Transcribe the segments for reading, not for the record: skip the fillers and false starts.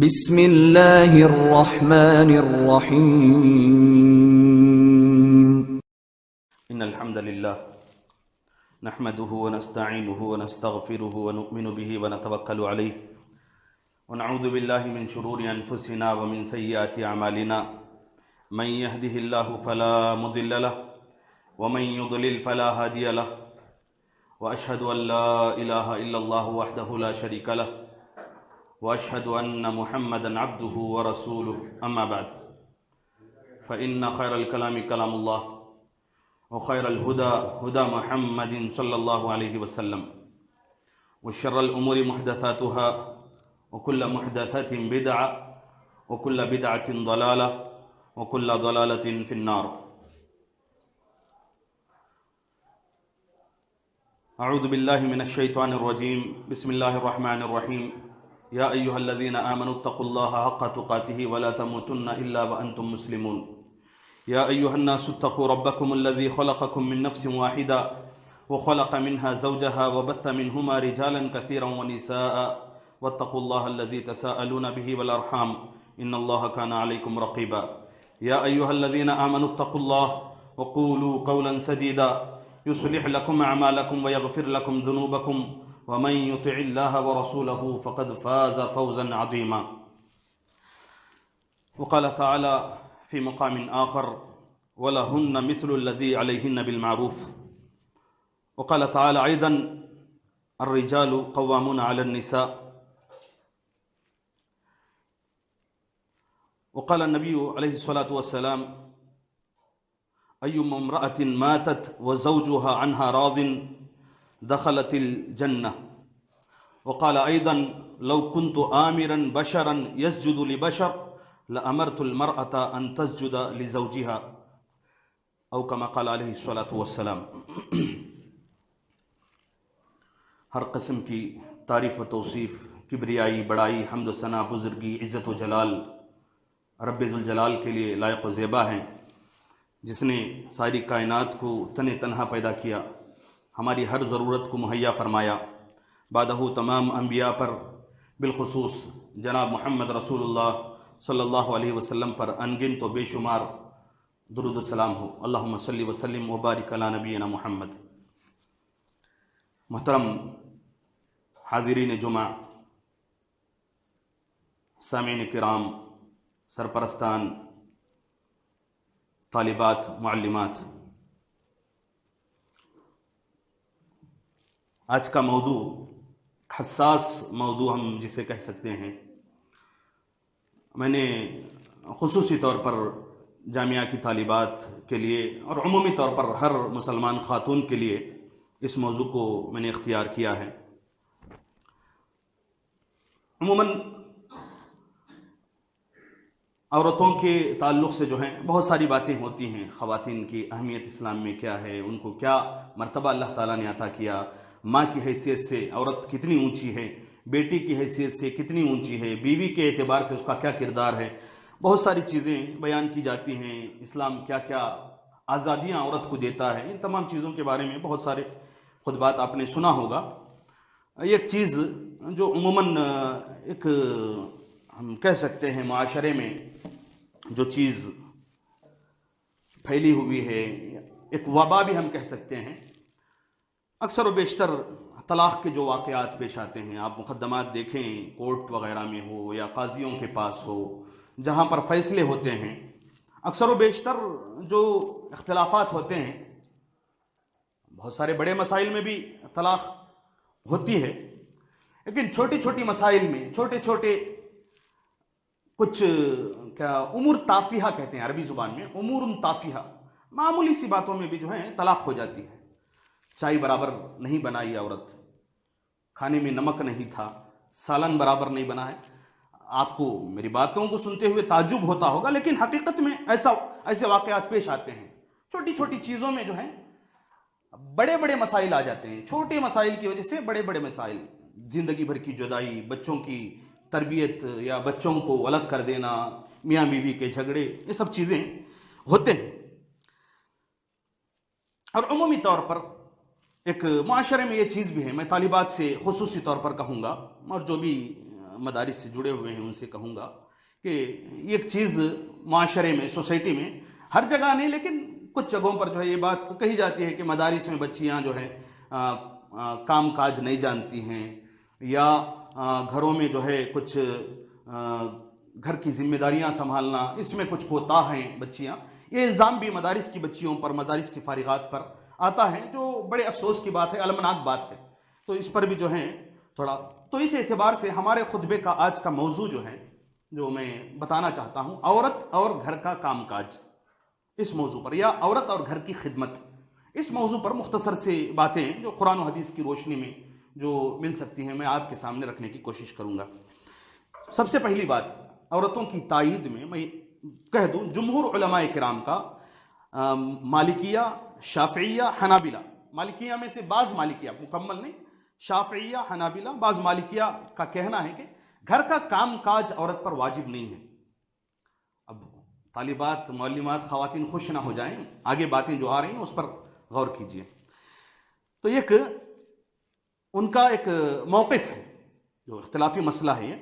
بسم اللہ الرحمن الرحیم ان الحمد للہ نحمده ونستعینه ونستغفره ونؤمن به ونتوکل علیہ ونعوذ باللہ من شرور انفسنا ومن سیئات اعمالنا من يهده اللہ فلا مضل له ومن يضلل فلا هادی له واشهد ان لا الہ الا اللہ وحدہ لا شریک له واشهد ان محمدا عبده ورسوله اما بعد فان خیر الکلام کلام اللہ وخير الهدى هدى محمد صلى الله عليه وسلم وشر الأمور محدثاتها وكل محدثة بدعة وكل بدعة ضلالة وكل ضلالة في النار. أعوذ بالله من الشيطان الرجيم. بسم الله الرحمن الرحيم. يا أيها الذين آمنوا اتقوا الله حق تقاته ولا تموتن إلا وأنتم مسلمون. يا أيها الناس اتقوا ربكم الذي خلقكم من نفس واحدة وخلق منها زوجها وبث منهما رجالا كثيرا ونساء واتقوا الله الذي تساءلون به والأرحام إن الله كان عليكم رقيبا. يا أيها الذين آمنوا اتقوا الله وقولوا قولا سديدا يصلح لكم أعمالكم ويغفر لكم ذنوبكم ومن يطع الله ورسوله فقد فاز فوزا عظيما. وقال تعالى في مقام آخر وَلَهُنَّ مِثْلُ الَّذِي عَلَيْهِنَّ بِالْمَعْرُوفِ. وقال تعالى أيضا الرجال قوامون على النساء. وقال النبي عليه الصلاة والسلام أيما امرأة ماتت وزوجها عنها راض دخلت الجنة. وقال أيضا لو كنت آمرا بشرا يسجد لبشر لأمرت المرأة أن تسجد لزوجها أو كما قال عليه الصلاة والسلام. ہر قسم کی تعریف و توصیف، کبریائی، بڑائی، حمد و ثنا، بزرگی، عزت و جلال رب ذوالجلال کے لیے لائق و زیبا ہیں، جس نے ساری کائنات کو تن تنہا پیدا کیا، ہماری ہر ضرورت کو مہیا فرمایا. بعدہ تمام انبیاء پر، بالخصوص جناب محمد رسول اللہ صلی اللہ علیہ وسلم پر انگن تو بے شمار درود و سلام ہو. اللہم صلی وسلم وبارک علی نبینا محمد. محترم حاضرین جمعہ، سامعین کرام، سرپرستان، طالبات، معلمات، آج کا موضوع حساس موضوع ہم جسے کہہ سکتے ہیں. میں نے خصوصی طور پر جامعہ کی طالبات کے لیے اور عمومی طور پر ہر مسلمان خاتون کے لیے اس موضوع کو میں نے اختیار کیا ہے. عموماً عورتوں کے تعلق سے جو ہیں بہت ساری باتیں ہوتی ہیں. خواتین کی اہمیت اسلام میں کیا ہے، ان کو کیا مرتبہ اللہ تعالیٰ نے عطا کیا، ماں کی حیثیت سے عورت کتنی اونچی ہے، بیٹی کی حیثیت سے کتنی اونچی ہے، بیوی کے اعتبار سے اس کا کیا کردار ہے. بہت ساری چیزیں بیان کی جاتی ہیں. اسلام کیا کیا آزادیاں عورت کو دیتا ہے، ان تمام چیزوں کے بارے میں بہت سارے خطبات آپ نے سنا ہوگا. ایک چیز جو عموماً ایک ہم کہہ سکتے ہیں معاشرے میں جو چیز پھیلی ہوئی ہے، ایک وبا بھی ہم کہہ سکتے ہیں، اکثر و بیشتر طلاق کے جو واقعات پیش آتے ہیں، آپ مقدمات دیکھیں کورٹ وغیرہ میں ہو یا قاضیوں کے پاس ہو، جہاں پر فیصلے ہوتے ہیں، اکثر و بیشتر جو اختلافات ہوتے ہیں، بہت سارے بڑے مسائل میں بھی طلاق ہوتی ہے، لیکن چھوٹی چھوٹی مسائل میں، چھوٹے چھوٹے کچھ کیا امور تافیہ کہتے ہیں عربی زبان میں، امور تافیہ، معمولی سی باتوں میں بھی جو ہے طلاق ہو جاتی ہے. چائے برابر نہیں بنائی عورت، کھانے میں نمک نہیں تھا، سالن برابر نہیں بنا ہے. آپ کو میری باتوں کو سنتے ہوئے تعجب ہوتا ہوگا، لیکن حقیقت میں ایسے واقعات پیش آتے ہیں. چھوٹی چھوٹی چیزوں میں جو ہیں بڑے بڑے مسائل آ جاتے ہیں. چھوٹے مسائل کی وجہ سے بڑے بڑے مسائل، زندگی بھر کی جدائی، بچوں کی تربیت یا بچوں کو الگ کر دینا، میاں بیوی کے جھگڑے، یہ سب چیزیں ہوتے ہیں. اور عمومی طور پر ایک معاشرے میں یہ چیز بھی ہے، میں طالبات سے خصوصی طور پر کہوں گا اور جو بھی مدارس سے جڑے ہوئے ہیں ان سے کہوں گا کہ ایک چیز معاشرے میں، سوسائٹی میں، ہر جگہ نہیں لیکن کچھ جگہوں پر جو ہے یہ بات کہی جاتی ہے کہ مدارس میں بچیاں جو ہے کام کاج نہیں جانتی ہیں، یا گھروں میں جو ہے کچھ گھر کی ذمہ داریاں سنبھالنا اس میں کچھ کوتاہ ہیں بچیاں. یہ الزام بھی مدارس کی بچیوں پر، مدارس کی فارغات پر آتا ہے، جو بڑے افسوس کی بات ہے، المناک بات ہے. تو اس پر بھی جو ہے تھوڑا، تو اس اعتبار سے ہمارے خطبے کا آج کا موضوع جو ہے، جو میں بتانا چاہتا ہوں، عورت اور گھر کا کام کاج، اس موضوع پر، یا عورت اور گھر کی خدمت، اس موضوع پر مختصر سے باتیں جو قرآن و حدیث کی روشنی میں جو مل سکتی ہیں میں آپ کے سامنے رکھنے کی کوشش کروں گا. سب سے پہلی بات، عورتوں کی تائید میں کہہ دوں جمہور علماء کرام کا، مالکیہ، شافعیہ، حنابلہ، مالکیہ میں سے بعض مالکیہ، مکمل نہیں، شافعیہ، حنابلہ، بعض مالکیہ کا کہنا ہے کہ گھر کا کام کاج عورت پر واجب نہیں ہے. اب طالبات، معلمات، خواتین خوش نہ ہو جائیں، آگے باتیں جو آ رہی ہیں اس پر غور کیجیے. تو ایک ان کا ایک موقف ہے جو اختلافی مسئلہ ہے.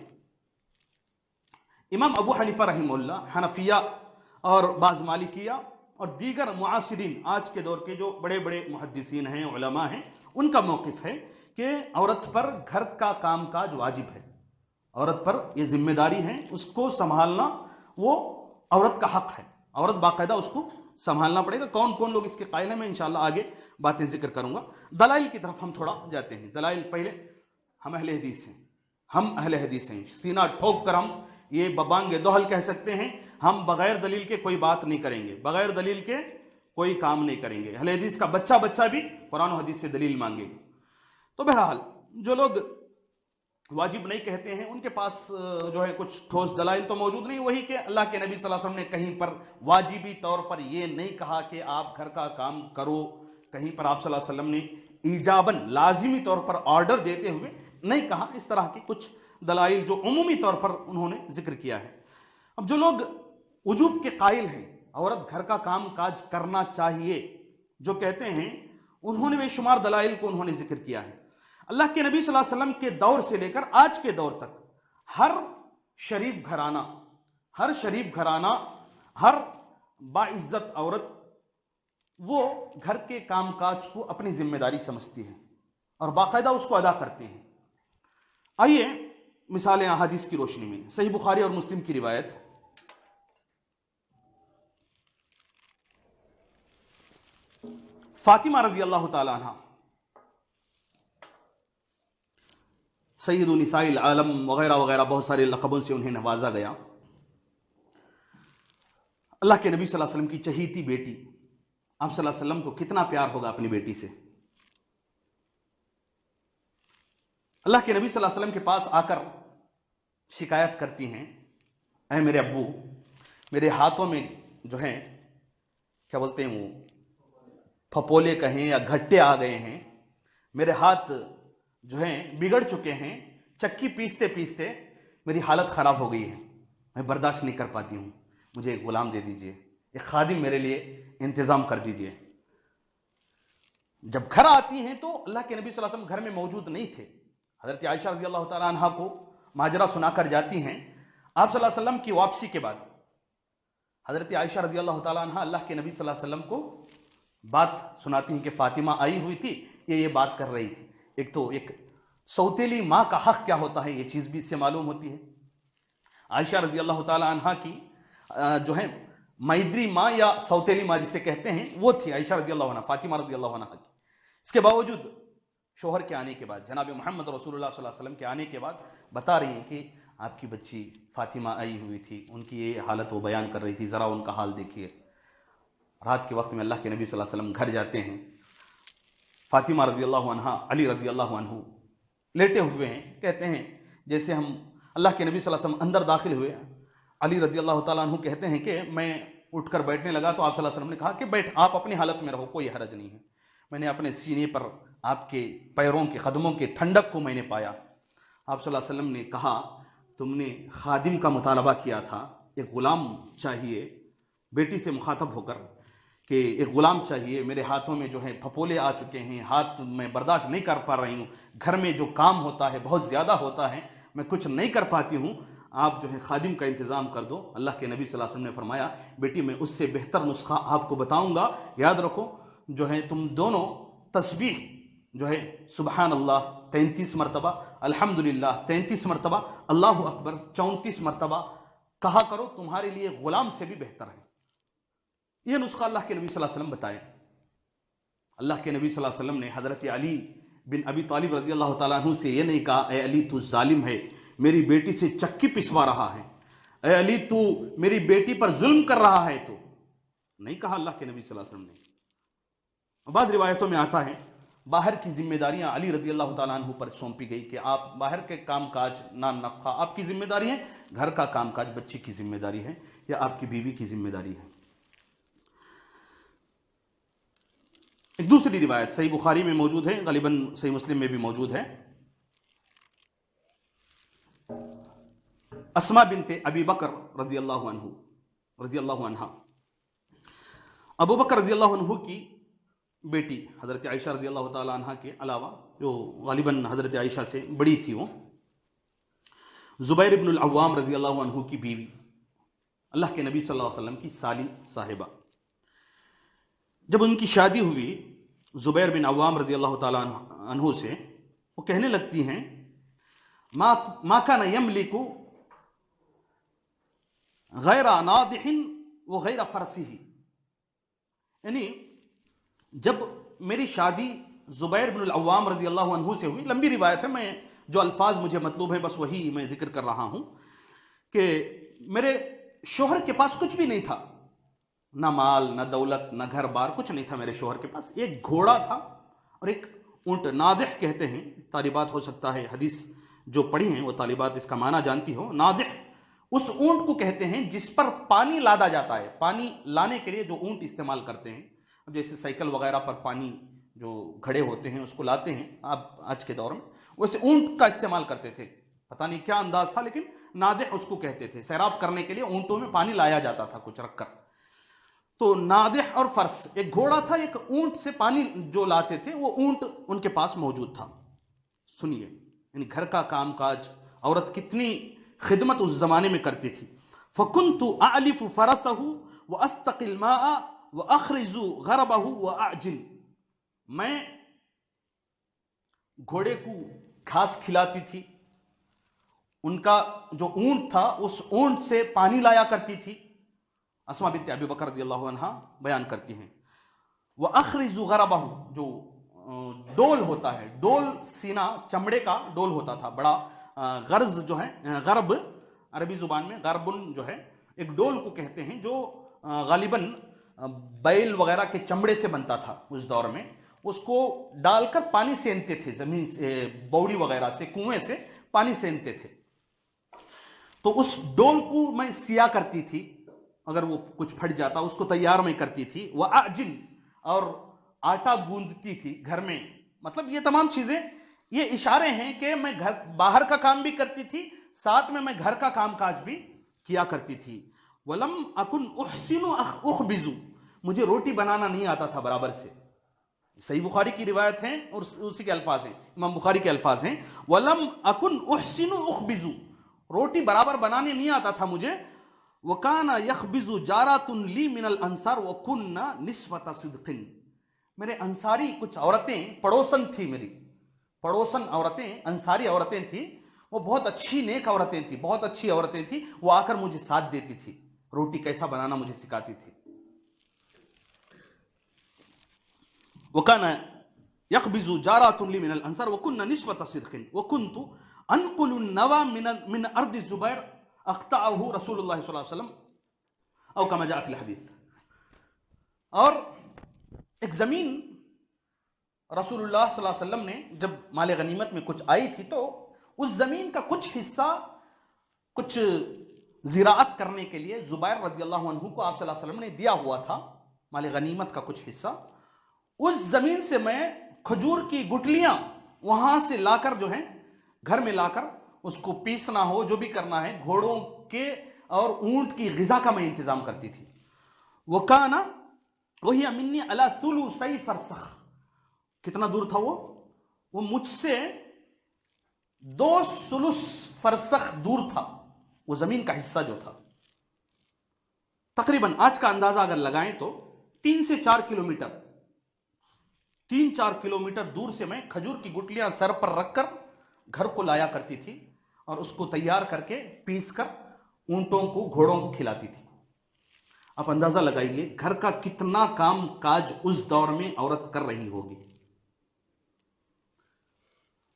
امام ابو حنیفہ رحمہ اللہ، حنفیہ اور بعض مالکیہ اور دیگر معاصرین، آج کے دور کے جو بڑے بڑے محدثین ہیں، علماء ہیں، ان کا موقف ہے کہ عورت پر گھر کا کام کاج واجب ہے. عورت پر یہ ذمہ داری ہے، اس کو سنبھالنا وہ عورت کا حق ہے. عورت باقاعدہ اس کو سنبھالنا پڑے گا. کون کون لوگ اس کے قائل ہیں میں انشاءاللہ آگے باتیں ذکر کروں گا. دلائل کی طرف ہم تھوڑا جاتے ہیں. دلائل پہلے، ہم اہل حدیث ہیں، ہم اہل حدیث ہیں، سینہ ٹھوک کر ہم یہ ببانگ دوہل کہہ سکتے ہیں، ہم بغیر دلیل کے کوئی بات نہیں کریں گے، بغیر دلیل کے کوئی کام نہیں کریں گے. اہل حدیث کا بچہ بھی قرآن و حدیث سے دلیل مانگے گا. تو بہرحال جو لوگ واجب نہیں کہتے ہیں ان کے پاس جو ہے کچھ ٹھوس دلائل تو موجود نہیں. وہی کہ اللہ کے نبی صلی اللہ علیہ وسلم نے کہیں پر واجبی طور پر یہ نہیں کہا کہ آپ گھر کا کام کرو. کہیں پر آپ صلی اللہ علیہ وسلم نے ایجاباً، لازمی طور پر آرڈر دیتے ہوئے نہیں کہا. اس طرح کی کچھ دلائل جو عمومی طور پر انہوں نے ذکر کیا ہے. اب جو لوگ وجوب کے قائل ہیں، عورت گھر کا کام کاج کرنا چاہیے جو کہتے ہیں، انہوں نے بے شمار دلائل کو انہوں نے ذکر کیا ہے. اللہ کے نبی صلی اللہ علیہ وسلم کے دور سے لے کر آج کے دور تک ہر شریف گھرانہ، ہر باعزت عورت وہ گھر کے کام کاج کو اپنی ذمہ داری سمجھتی ہے اور باقاعدہ اس کو ادا کرتے ہیں. آئیے مثالیں احادیث کی روشنی میں. صحیح بخاری اور مسلم کی روایت، فاطمہ رضی اللہ تعالی عنہ، سید نساء العالم وغیرہ وغیرہ بہت سارے لقبوں سے انہیں نوازا گیا. اللہ کے نبی صلی اللہ علیہ وسلم کی چہیتی بیٹی، آپ صلی اللہ علیہ وسلم کو کتنا پیار ہوگا اپنی بیٹی سے. اللہ کے نبی صلی اللہ علیہ وسلم کے پاس آ کر شکایت کرتی ہیں، اے میرے ابو، میرے ہاتھوں میں جو ہیں، کیا بولتے ہیں وہ، پھپولے کہیں یا گھٹے آ گئے ہیں، میرے ہاتھ جو ہیں بگڑ چکے ہیں، چکی پیستے پیستے میری حالت خراب ہو گئی ہے، میں برداشت نہیں کر پاتی ہوں، مجھے ایک غلام دے دیجئے، ایک خادم میرے لیے انتظام کر دیجئے. جب گھر آتی ہیں تو اللہ کے نبی صلی اللہ علیہ وسلم گھر میں موجود نہیں تھے. حضرت عائشہ رضی اللہ تعالی عنہ کو ماجرا سنا کر جاتی ہیں. آپ صلی اللہ علیہ وسلم کی واپسی کے بعد حضرت عائشہ رضی اللہ تعالی عنہ اللہ کے نبی صلی اللہ علیہ وسلم کو بات سناتی ہیں کہ فاطمہ آئی ہوئی تھی، یہ بات کر رہی تھی. ایک تو ایک سوتیلی ماں کا حق کیا ہوتا ہے، یہ چیز بھی اس سے معلوم ہوتی ہے. عائشہ رضی اللہ تعالی عنہ کی جو ہے مائدری ماں یا سوتیلی ماں جسے کہتے ہیں وہ تھی عائشہ رضی اللہ عنہ، فاطمہ رضی اللہ عنہ کی. اس کے باوجود شوہر کے آنے کے بعد، جناب محمد رسول اللہ صلی اللہ علیہ وسلم کے آنے کے بعد بتا رہی ہیں کہ آپ کی بچی فاطمہ آئی ہوئی تھی، ان کی یہ حالت وہ بیان کر رہی تھی، ذرا ان کا حال دیکھیے. رات کے وقت میں اللہ کے نبی صلی اللہ علیہ وسلم گھر جاتے ہیں. فاطمہ رضی اللہ عنہ، علی رضی اللہ عنہ لیٹے ہوئے ہیں. کہتے ہیں جیسے ہم اللہ کے نبی صلی اللہ علیہ وسلم اندر داخل ہوئے، علی رضی اللہ تعالیٰ عنہ کہتے ہیں کہ میں اٹھ کر بیٹھنے لگا تو آپ صلی اللہ علیہ وسلم نے کہا کہ بیٹھ، آپ اپنی حالت میں رہو، کوئی حرج نہیں ہے. میں نے اپنے سینے پر آپ کے پیروں کے قدموں کے ٹھنڈک کو میں نے پایا. آپ صلی اللہ علیہ وسلم نے کہا تم نے خادم کا مطالبہ کیا تھا، ایک غلام چاہیے، بیٹی سے مخاطب ہو کر کہ ایک غلام چاہیے، میرے ہاتھوں میں جو ہے پھپولے آ چکے ہیں، ہاتھ میں برداشت نہیں کر پا رہی ہوں، گھر میں جو کام ہوتا ہے بہت زیادہ ہوتا ہے، میں کچھ نہیں کر پاتی ہوں، آپ جو ہے خادم کا انتظام کر دو۔ اللہ کے نبی صلی اللہ علیہ وسلم نے فرمایا بیٹی میں اس سے بہتر نسخہ آپ کو بتاؤں گا، یاد رکھو جو ہے تم دونوں تسبیح جو ہے سبحان اللہ 33 مرتبہ، الحمدللہ 33 مرتبہ، اللہ اکبر 34 مرتبہ کہا کرو، تمہارے لیے غلام سے بھی بہتر ہے۔ یہ نسخہ اللہ کے نبی صلی اللہ علیہ وسلم بتائے۔ اللہ کے نبی صلی اللہ علیہ وسلم نے حضرت علی بن ابی طالب رضی اللہ تعالیٰ عنہ سے یہ نہیں کہا اے علی تو ظالم ہے، میری بیٹی سے چکی پسوا رہا ہے، اے علی تو میری بیٹی پر ظلم کر رہا ہے، تو نہیں کہا اللہ کے نبی صلی اللہ علیہ وسلم نے۔ بعض روایتوں میں آتا ہے باہر کی ذمہ داریاں علی رضی اللہ تعالیٰ عنہ پر سونپی گئی کہ آپ باہر کے کام کاج نان نفقہ آپ کی ذمہ داری ہے، گھر کا کام کاج بچی کی ذمہ داری ہے یا آپ کی بیوی کی ذمہ داری ہے۔ ایک دوسری روایت صحیح بخاری میں موجود ہے، غالباً صحیح مسلم میں بھی موجود ہے، اسماء بنت ابی بکر رضی اللہ عنہ، ابو بکر رضی اللہ عنہ کی بیٹی حضرت عائشہ رضی اللہ تعالی عنہ کے علاوہ، جو غالباً حضرت عائشہ سے بڑی تھی، وہ زبیر بن العوام رضی اللہ عنہ کی بیوی، اللہ کے نبی صلی اللہ علیہ وسلم کی سالی صاحبہ۔ جب ان کی شادی ہوئی زبیر بن عوام رضی اللہ تعالی عنہ سے، وہ کہنے لگتی ہیں ما کان یملک غیر ناضح وغیر فرسہ، یعنی جب میری شادی زبیر بن العوام رضی اللہ عنہ سے ہوئی، لمبی روایت ہے، میں جو الفاظ مجھے مطلوب ہیں بس وہی میں ذکر کر رہا ہوں، کہ میرے شوہر کے پاس کچھ بھی نہیں تھا، نہ مال نہ دولت نہ گھر بار، کچھ نہیں تھا میرے شوہر کے پاس، ایک گھوڑا تھا اور ایک اونٹ، ناضح کہتے ہیں، طالبات ہو سکتا ہے حدیث جو پڑھی ہیں وہ طالبات اس کا معنی جانتی ہو۔ ناضح اس اونٹ کو کہتے ہیں جس پر پانی لادا جاتا ہے، پانی لانے کے لیے جو اونٹ استعمال کرتے ہیں، اب جیسے سائیکل وغیرہ پر پانی جو گھڑے ہوتے ہیں اس کو لاتے ہیں آپ آج کے دور میں، ویسے اونٹ کا استعمال کرتے تھے، پتہ نہیں کیا انداز تھا، لیکن ناضح اس کو کہتے تھے، سیراب کرنے کے لیے اونٹوں میں پانی لایا جاتا تھا کچھ رکھ کر۔ تو ناضح اور فرس، ایک گھوڑا تھا، ایک اونٹ سے پانی جو لاتے تھے، وہ اونٹ ان کے پاس موجود تھا۔ سنیے یعنی گھر کا کام کاج عورت کتنی خدمت اس زمانے میں کرتی تھی۔ فَكُنْتُ أَعْلِفُ فَرَسَهُ وَأَسْتَقِي الْمَاءَ وَأَخْرِزُ غَرَبَهُ وَأَعْجِنُ، میں گھوڑے کو گھاس کھلاتی تھی، ان کا جو اونٹ تھا اس اونٹ سے پانی لایا کرتی تھی، اسماء بنت ابی بکر رضی اللہ عنہ بیان کرتی ہیں۔ وَأَخْرِزُ غَرَبَهُ، جو ڈول ہوتا ہے، ڈول سینہ چمڑے کا ڈول ہوتا تھا بڑا، غرض جو ہے غرب عربی زبان میں غربن جو ہے ایک ڈول کو کہتے ہیں، جو غالباً بیل وغیرہ کے چمڑے سے بنتا تھا اس دور میں، اس کو ڈال کر پانی سینتے تھے، زمین سے بوڑی وغیرہ سے کنویں سے پانی سینتے تھے۔ تو اس ڈول کو میں سیا کرتی تھی، اگر وہ کچھ پھٹ جاتا اس کو تیار میں کرتی تھی۔ وَأَعْجِنْ، اور آٹا گوندتی تھی گھر میں، مطلب یہ تمام چیزیں یہ اشارے ہیں کہ میں گھر باہر کا کام بھی کرتی تھی، ساتھ میں گھر کا کام کاج بھی کیا کرتی تھی۔ وَلَمْ أَكُنْ أُحْسِنُ أُخْبِزُ، مجھے روٹی بنانا نہیں آتا تھا برابر سے۔ صحیح بخاری کی روایت ہیں اور اسی کے الفاظ ہیں، امام بخاری کے الفاظ ہیں، وَلَمْ أَكُنْ أُحْسِنُ أُخْبِزُ، روٹی برابر بنانے نہیں آتا تھا مجھے۔ وَكَانَ يَخْبِزُ جَارَةٌ لِي مِنَ الْأَنصَارِ وَكُنَّ نِسْوَةَ صِدْقٍ، میرے انصاری کچھ عورتیں پڑوسن تھی، میری پڑوسن عورتیں انصاری عورتیں تھیں، وہ بہت اچھی نیک عورتیں تھیں، بہت اچھی عورتیں تھیں، وہ آ کر مجھے ساتھ دیتی تھی، روٹی کیسا بنانا مجھے سکھاتی تھی۔ وَكَانَ يَخْبِزُ جَارَةٌ لِي مِنَ الْأَنصَارِ وَكُنَّ نِسْوَةَ صِدْقٍ وَكُنْتُ أَنْقُلُ النَّوَى مِنْ أَرْضِ الزُّبَيْرِ أَقْطَعُهُ رسول اللہ صلی اللہ علیہ وسلم أو كما جاء في الحديث، اور ایک زمین رسول اللہ صلی اللہ علیہ وسلم نے جب مال غنیمت میں کچھ آئی تھی تو اس زمین کا کچھ حصہ کچھ زراعت کرنے کے لیے زبیر رضی اللہ عنہ کو آپ صلی اللہ علیہ وسلم نے دیا ہوا تھا، مال غنیمت کا کچھ حصہ۔ اس زمین سے میں کھجور کی گٹلیاں وہاں سے لا کر جو ہے گھر میں لا کر اس کو پیسنا ہو، جو بھی کرنا ہے، گھوڑوں کے اور اونٹ کی غذا کا میں انتظام کرتی تھی۔ وَكَانَ وَهِيَ مِنِّي عَلَى ثُلُثَيْ فَرْسَخ، کتنا دور تھا وہ مجھ سے 2 ثلث فرسخ دور تھا وہ زمین کا حصہ جو تھا. تقریباً آج کا اندازہ اگر لگائیں تو 3 سے 4 کلومیٹر 3-4 کلومیٹر دور سے میں کھجور کی گٹلیاں سر پر رکھ کر گھر کو لایا کرتی تھی اور اس کو تیار کر کے پیس کر اونٹوں کو گھوڑوں کو کھلاتی تھی. آپ اندازہ لگائیے گھر کا کتنا کام کاج اس دور میں عورت کر رہی ہوگی.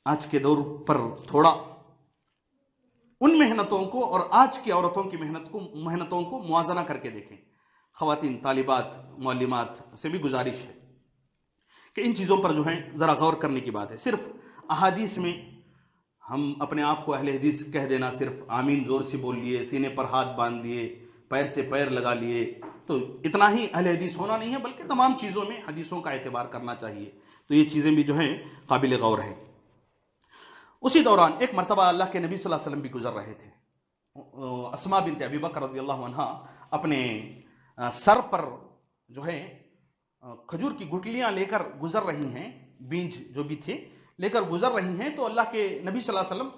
آج کے دور پر تھوڑا ان محنتوں کو اور آج کی عورتوں کی محنتوں کو موازنہ کر کے دیکھیں. خواتین طالبات معلمات سے بھی گزارش ہے کہ ان چیزوں پر جو ہے ذرا غور کرنے کی بات ہے. صرف احادیث میں ہم اپنے آپ کو اہل حدیث کہہ دینا، صرف آمین زور سے بول لیے، سینے پر ہاتھ باندھ لیے، پیر سے پیر لگا لیے، تو اتنا ہی اہل حدیث ہونا نہیں ہے، بلکہ تمام چیزوں میں حدیثوں کا اعتبار کرنا چاہیے. تو یہ چیزیں بھی جو ہیں قابل غور ہیں. اسی دوران ایک مرتبہ اللہ کے نبی صلی اللہ علیہ وسلم بھی گزر رہے تھے. اسماء بنت ابی بکر رضی اللہ عنہا اپنے سر پر جو ہے کھجور کی گٹلیاں لے کر گزر رہی ہیں، بیج جو بھی تھے لے کر گزر رہی ہیں. تو اللہ کے نبی صلی اللہ علیہ وسلم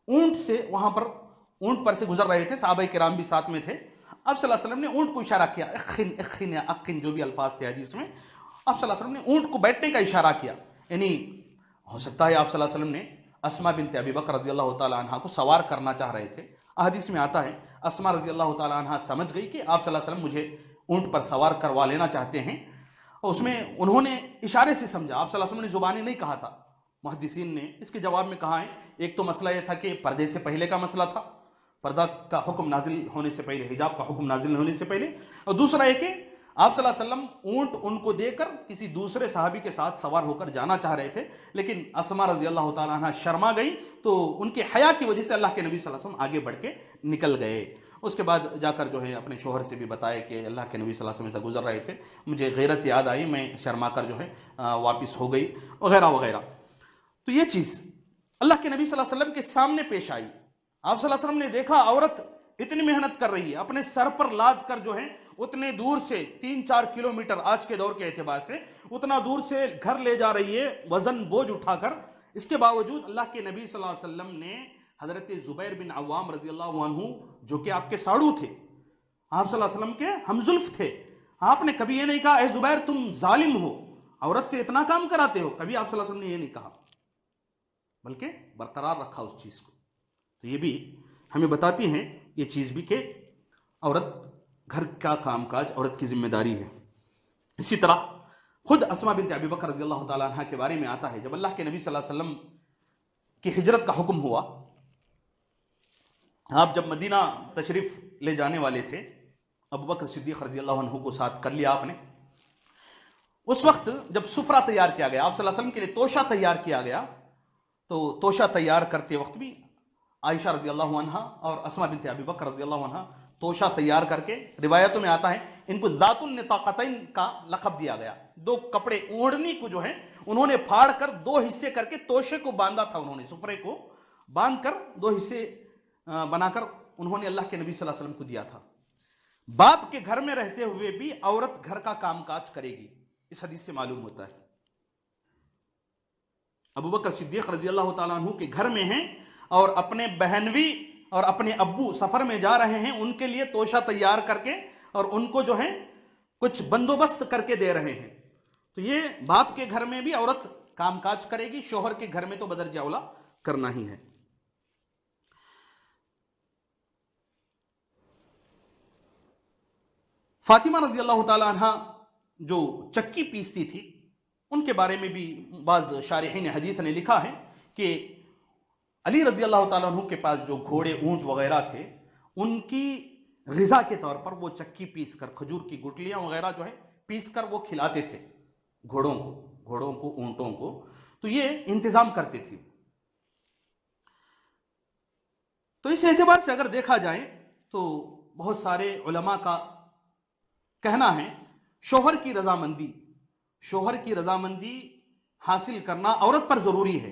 اونٹ سے وہاں پر اونٹ پر سے گزر رہے تھے، صحابہ کرام بھی ساتھ میں تھے. آپ صلی اللہ علیہ وسلم نے اونٹ کو اشارہ کیا، اخن اخن یا اقن جو بھی الفاظ تھے حدیث میں، آپ صلی اللہ علیہ وسلم نے اونٹ کو بیٹھنے کا اشارہ کیا. یعنی ہو سکتا ہے آپ صلی اللہ علیہ وسلم نے اسماء بنت ابی بکر رضی اللہ تعالی عنہ کو سوار کرنا چاہ رہے تھے. احادیث میں آتا ہے اسماء رضی اللہ تعالی عنہ سمجھ گئی کہ آپ صلی اللہ علیہ وسلم مجھے اونٹ پر سوار کروا لینا چاہتے ہیں، اور اس میں انہوں نے اشارے سے سمجھا. آپ صلی اللہ علیہ وسلم نے زبانی نہیں کہا تھا. محدثین نے اس کے جواب میں کہا ہے ایک تو مسئلہ یہ تھا کہ پردے سے پہلے کا مسئلہ تھا، پردہ کا حکم نازل ہونے سے پہلے، حجاب کا حکم نازل ہونے سے پہلے، اور دوسرا یہ کہ آپ صلی اللہ علیہ وسلم اونٹ ان کو دے کر کسی دوسرے صحابی کے ساتھ سوار ہو کر جانا چاہ رہے تھے، لیکن اسماء رضی اللہ تعالیٰ عنہ شرما گئی، تو ان کے حیا کی وجہ سے اللہ کے نبی صلی اللہ علیہ وسلم آگے بڑھ کے نکل گئے. اس کے بعد جا کر جو ہے اپنے شوہر سے بھی بتایا کہ اللہ کے نبی صلی اللہ علیہ وسلم سے گزر رہے تھے، مجھے غیرت یاد آئی، میں شرما کر جو ہے واپس ہو گئی وغیرہ وغیرہ. تو یہ چیز اللہ کے نبی صلی اللہ علیہ وسلم کے سامنے پیش آئی. آپ صلی اللہ علیہ وسلم نے دیکھا عورت اتنی محنت کر رہی ہے، اپنے سر پر لاد کر جو ہے اتنے دور سے 3-4 کلومیٹر آج کے دور کے اعتبار سے اتنا دور سے گھر لے جا رہی ہے وزن بوجھ اٹھا کر. اس کے باوجود اللہ کے نبی صلی اللہ علیہ وسلم نے حضرت زبیر بن عوام رضی اللہ عنہ جو کہ آپ کے ساڑو تھے، آپ صلی اللہ علیہ وسلم کے ہمزلف تھے، آپ نے کبھی یہ نہیں کہا اے زبیر تم ظالم ہو، عورت سے اتنا کام کراتے ہو. کبھی آپ صلی اللہ علیہ وسلم نے یہ نہیں کہا، بلکہ برقرار رکھا اس چیز کو. تو یہ بھی ہمیں بتاتی ہیں یہ چیز بھی کہ عورت گھر کا کام کاج عورت کی ذمہ داری ہے. اسی طرح خود اسماء بنت ابی بکر رضی اللہ تعالیٰ عنہ کے بارے میں آتا ہے جب اللہ کے نبی صلی اللہ علیہ وسلم کی ہجرت کا حکم ہوا، آپ جب مدینہ تشریف لے جانے والے تھے، ابو بکر صدیق رضی اللہ عنہ کو ساتھ کر لیا آپ نے. اس وقت جب سفرہ تیار کیا گیا، آپ صلی اللہ علیہ وسلم کے لیے توشہ تیار کیا گیا، تو توشہ تیار کرتے وقت بھی عائشہ رضی اللہ عنہ اور اسماء بنت ابی بکر رضی اللہ عنہ توشہ تیار کر کے، روایتوں میں آتا ہے ان کو ذات النطاقتین کا لقب دیا گیا. 2 کپڑے اوڑھنی کو جو ہے انہوں نے پھاڑ کر 2 حصے کر کے توشے کو باندھا تھا، انہوں نے سفرے کو باندھ کر 2 حصے بنا کر انہوں نے اللہ کے نبی صلی اللہ علیہ وسلم کو دیا تھا. باپ کے گھر میں رہتے ہوئے بھی عورت گھر کا کام کاج کرے گی، اس حدیث سے معلوم ہوتا ہے. ابو بکر صدیق رضی اللہ تعالیٰ عنہ کے گھر میں ہیں اور اپنے بہنوی اور اپنے ابو سفر میں جا رہے ہیں، ان کے لیے توشہ تیار کر کے اور ان کو جو ہے کچھ بندوبست کر کے دے رہے ہیں. تو یہ باپ کے گھر میں بھی عورت کام کاج کرے گی، شوہر کے گھر میں تو بدرجہ اولا کرنا ہی ہے. فاطمہ رضی اللہ تعالی عنہ جو چکی پیستی تھی، ان کے بارے میں بھی بعض شارحین حدیث نے لکھا ہے کہ علی رضی اللہ تعالیٰ عنہ کے پاس جو گھوڑے اونٹ وغیرہ تھے، ان کی غذا کے طور پر وہ چکی پیس کر کھجور کی گٹلیاں وغیرہ جو ہے پیس کر وہ کھلاتے تھے گھوڑوں کو اونٹوں کو. تو یہ انتظام کرتے تھے. تو اس اعتبار سے اگر دیکھا جائے تو بہت سارے علماء کا کہنا ہے شوہر کی رضامندی حاصل کرنا عورت پر ضروری ہے.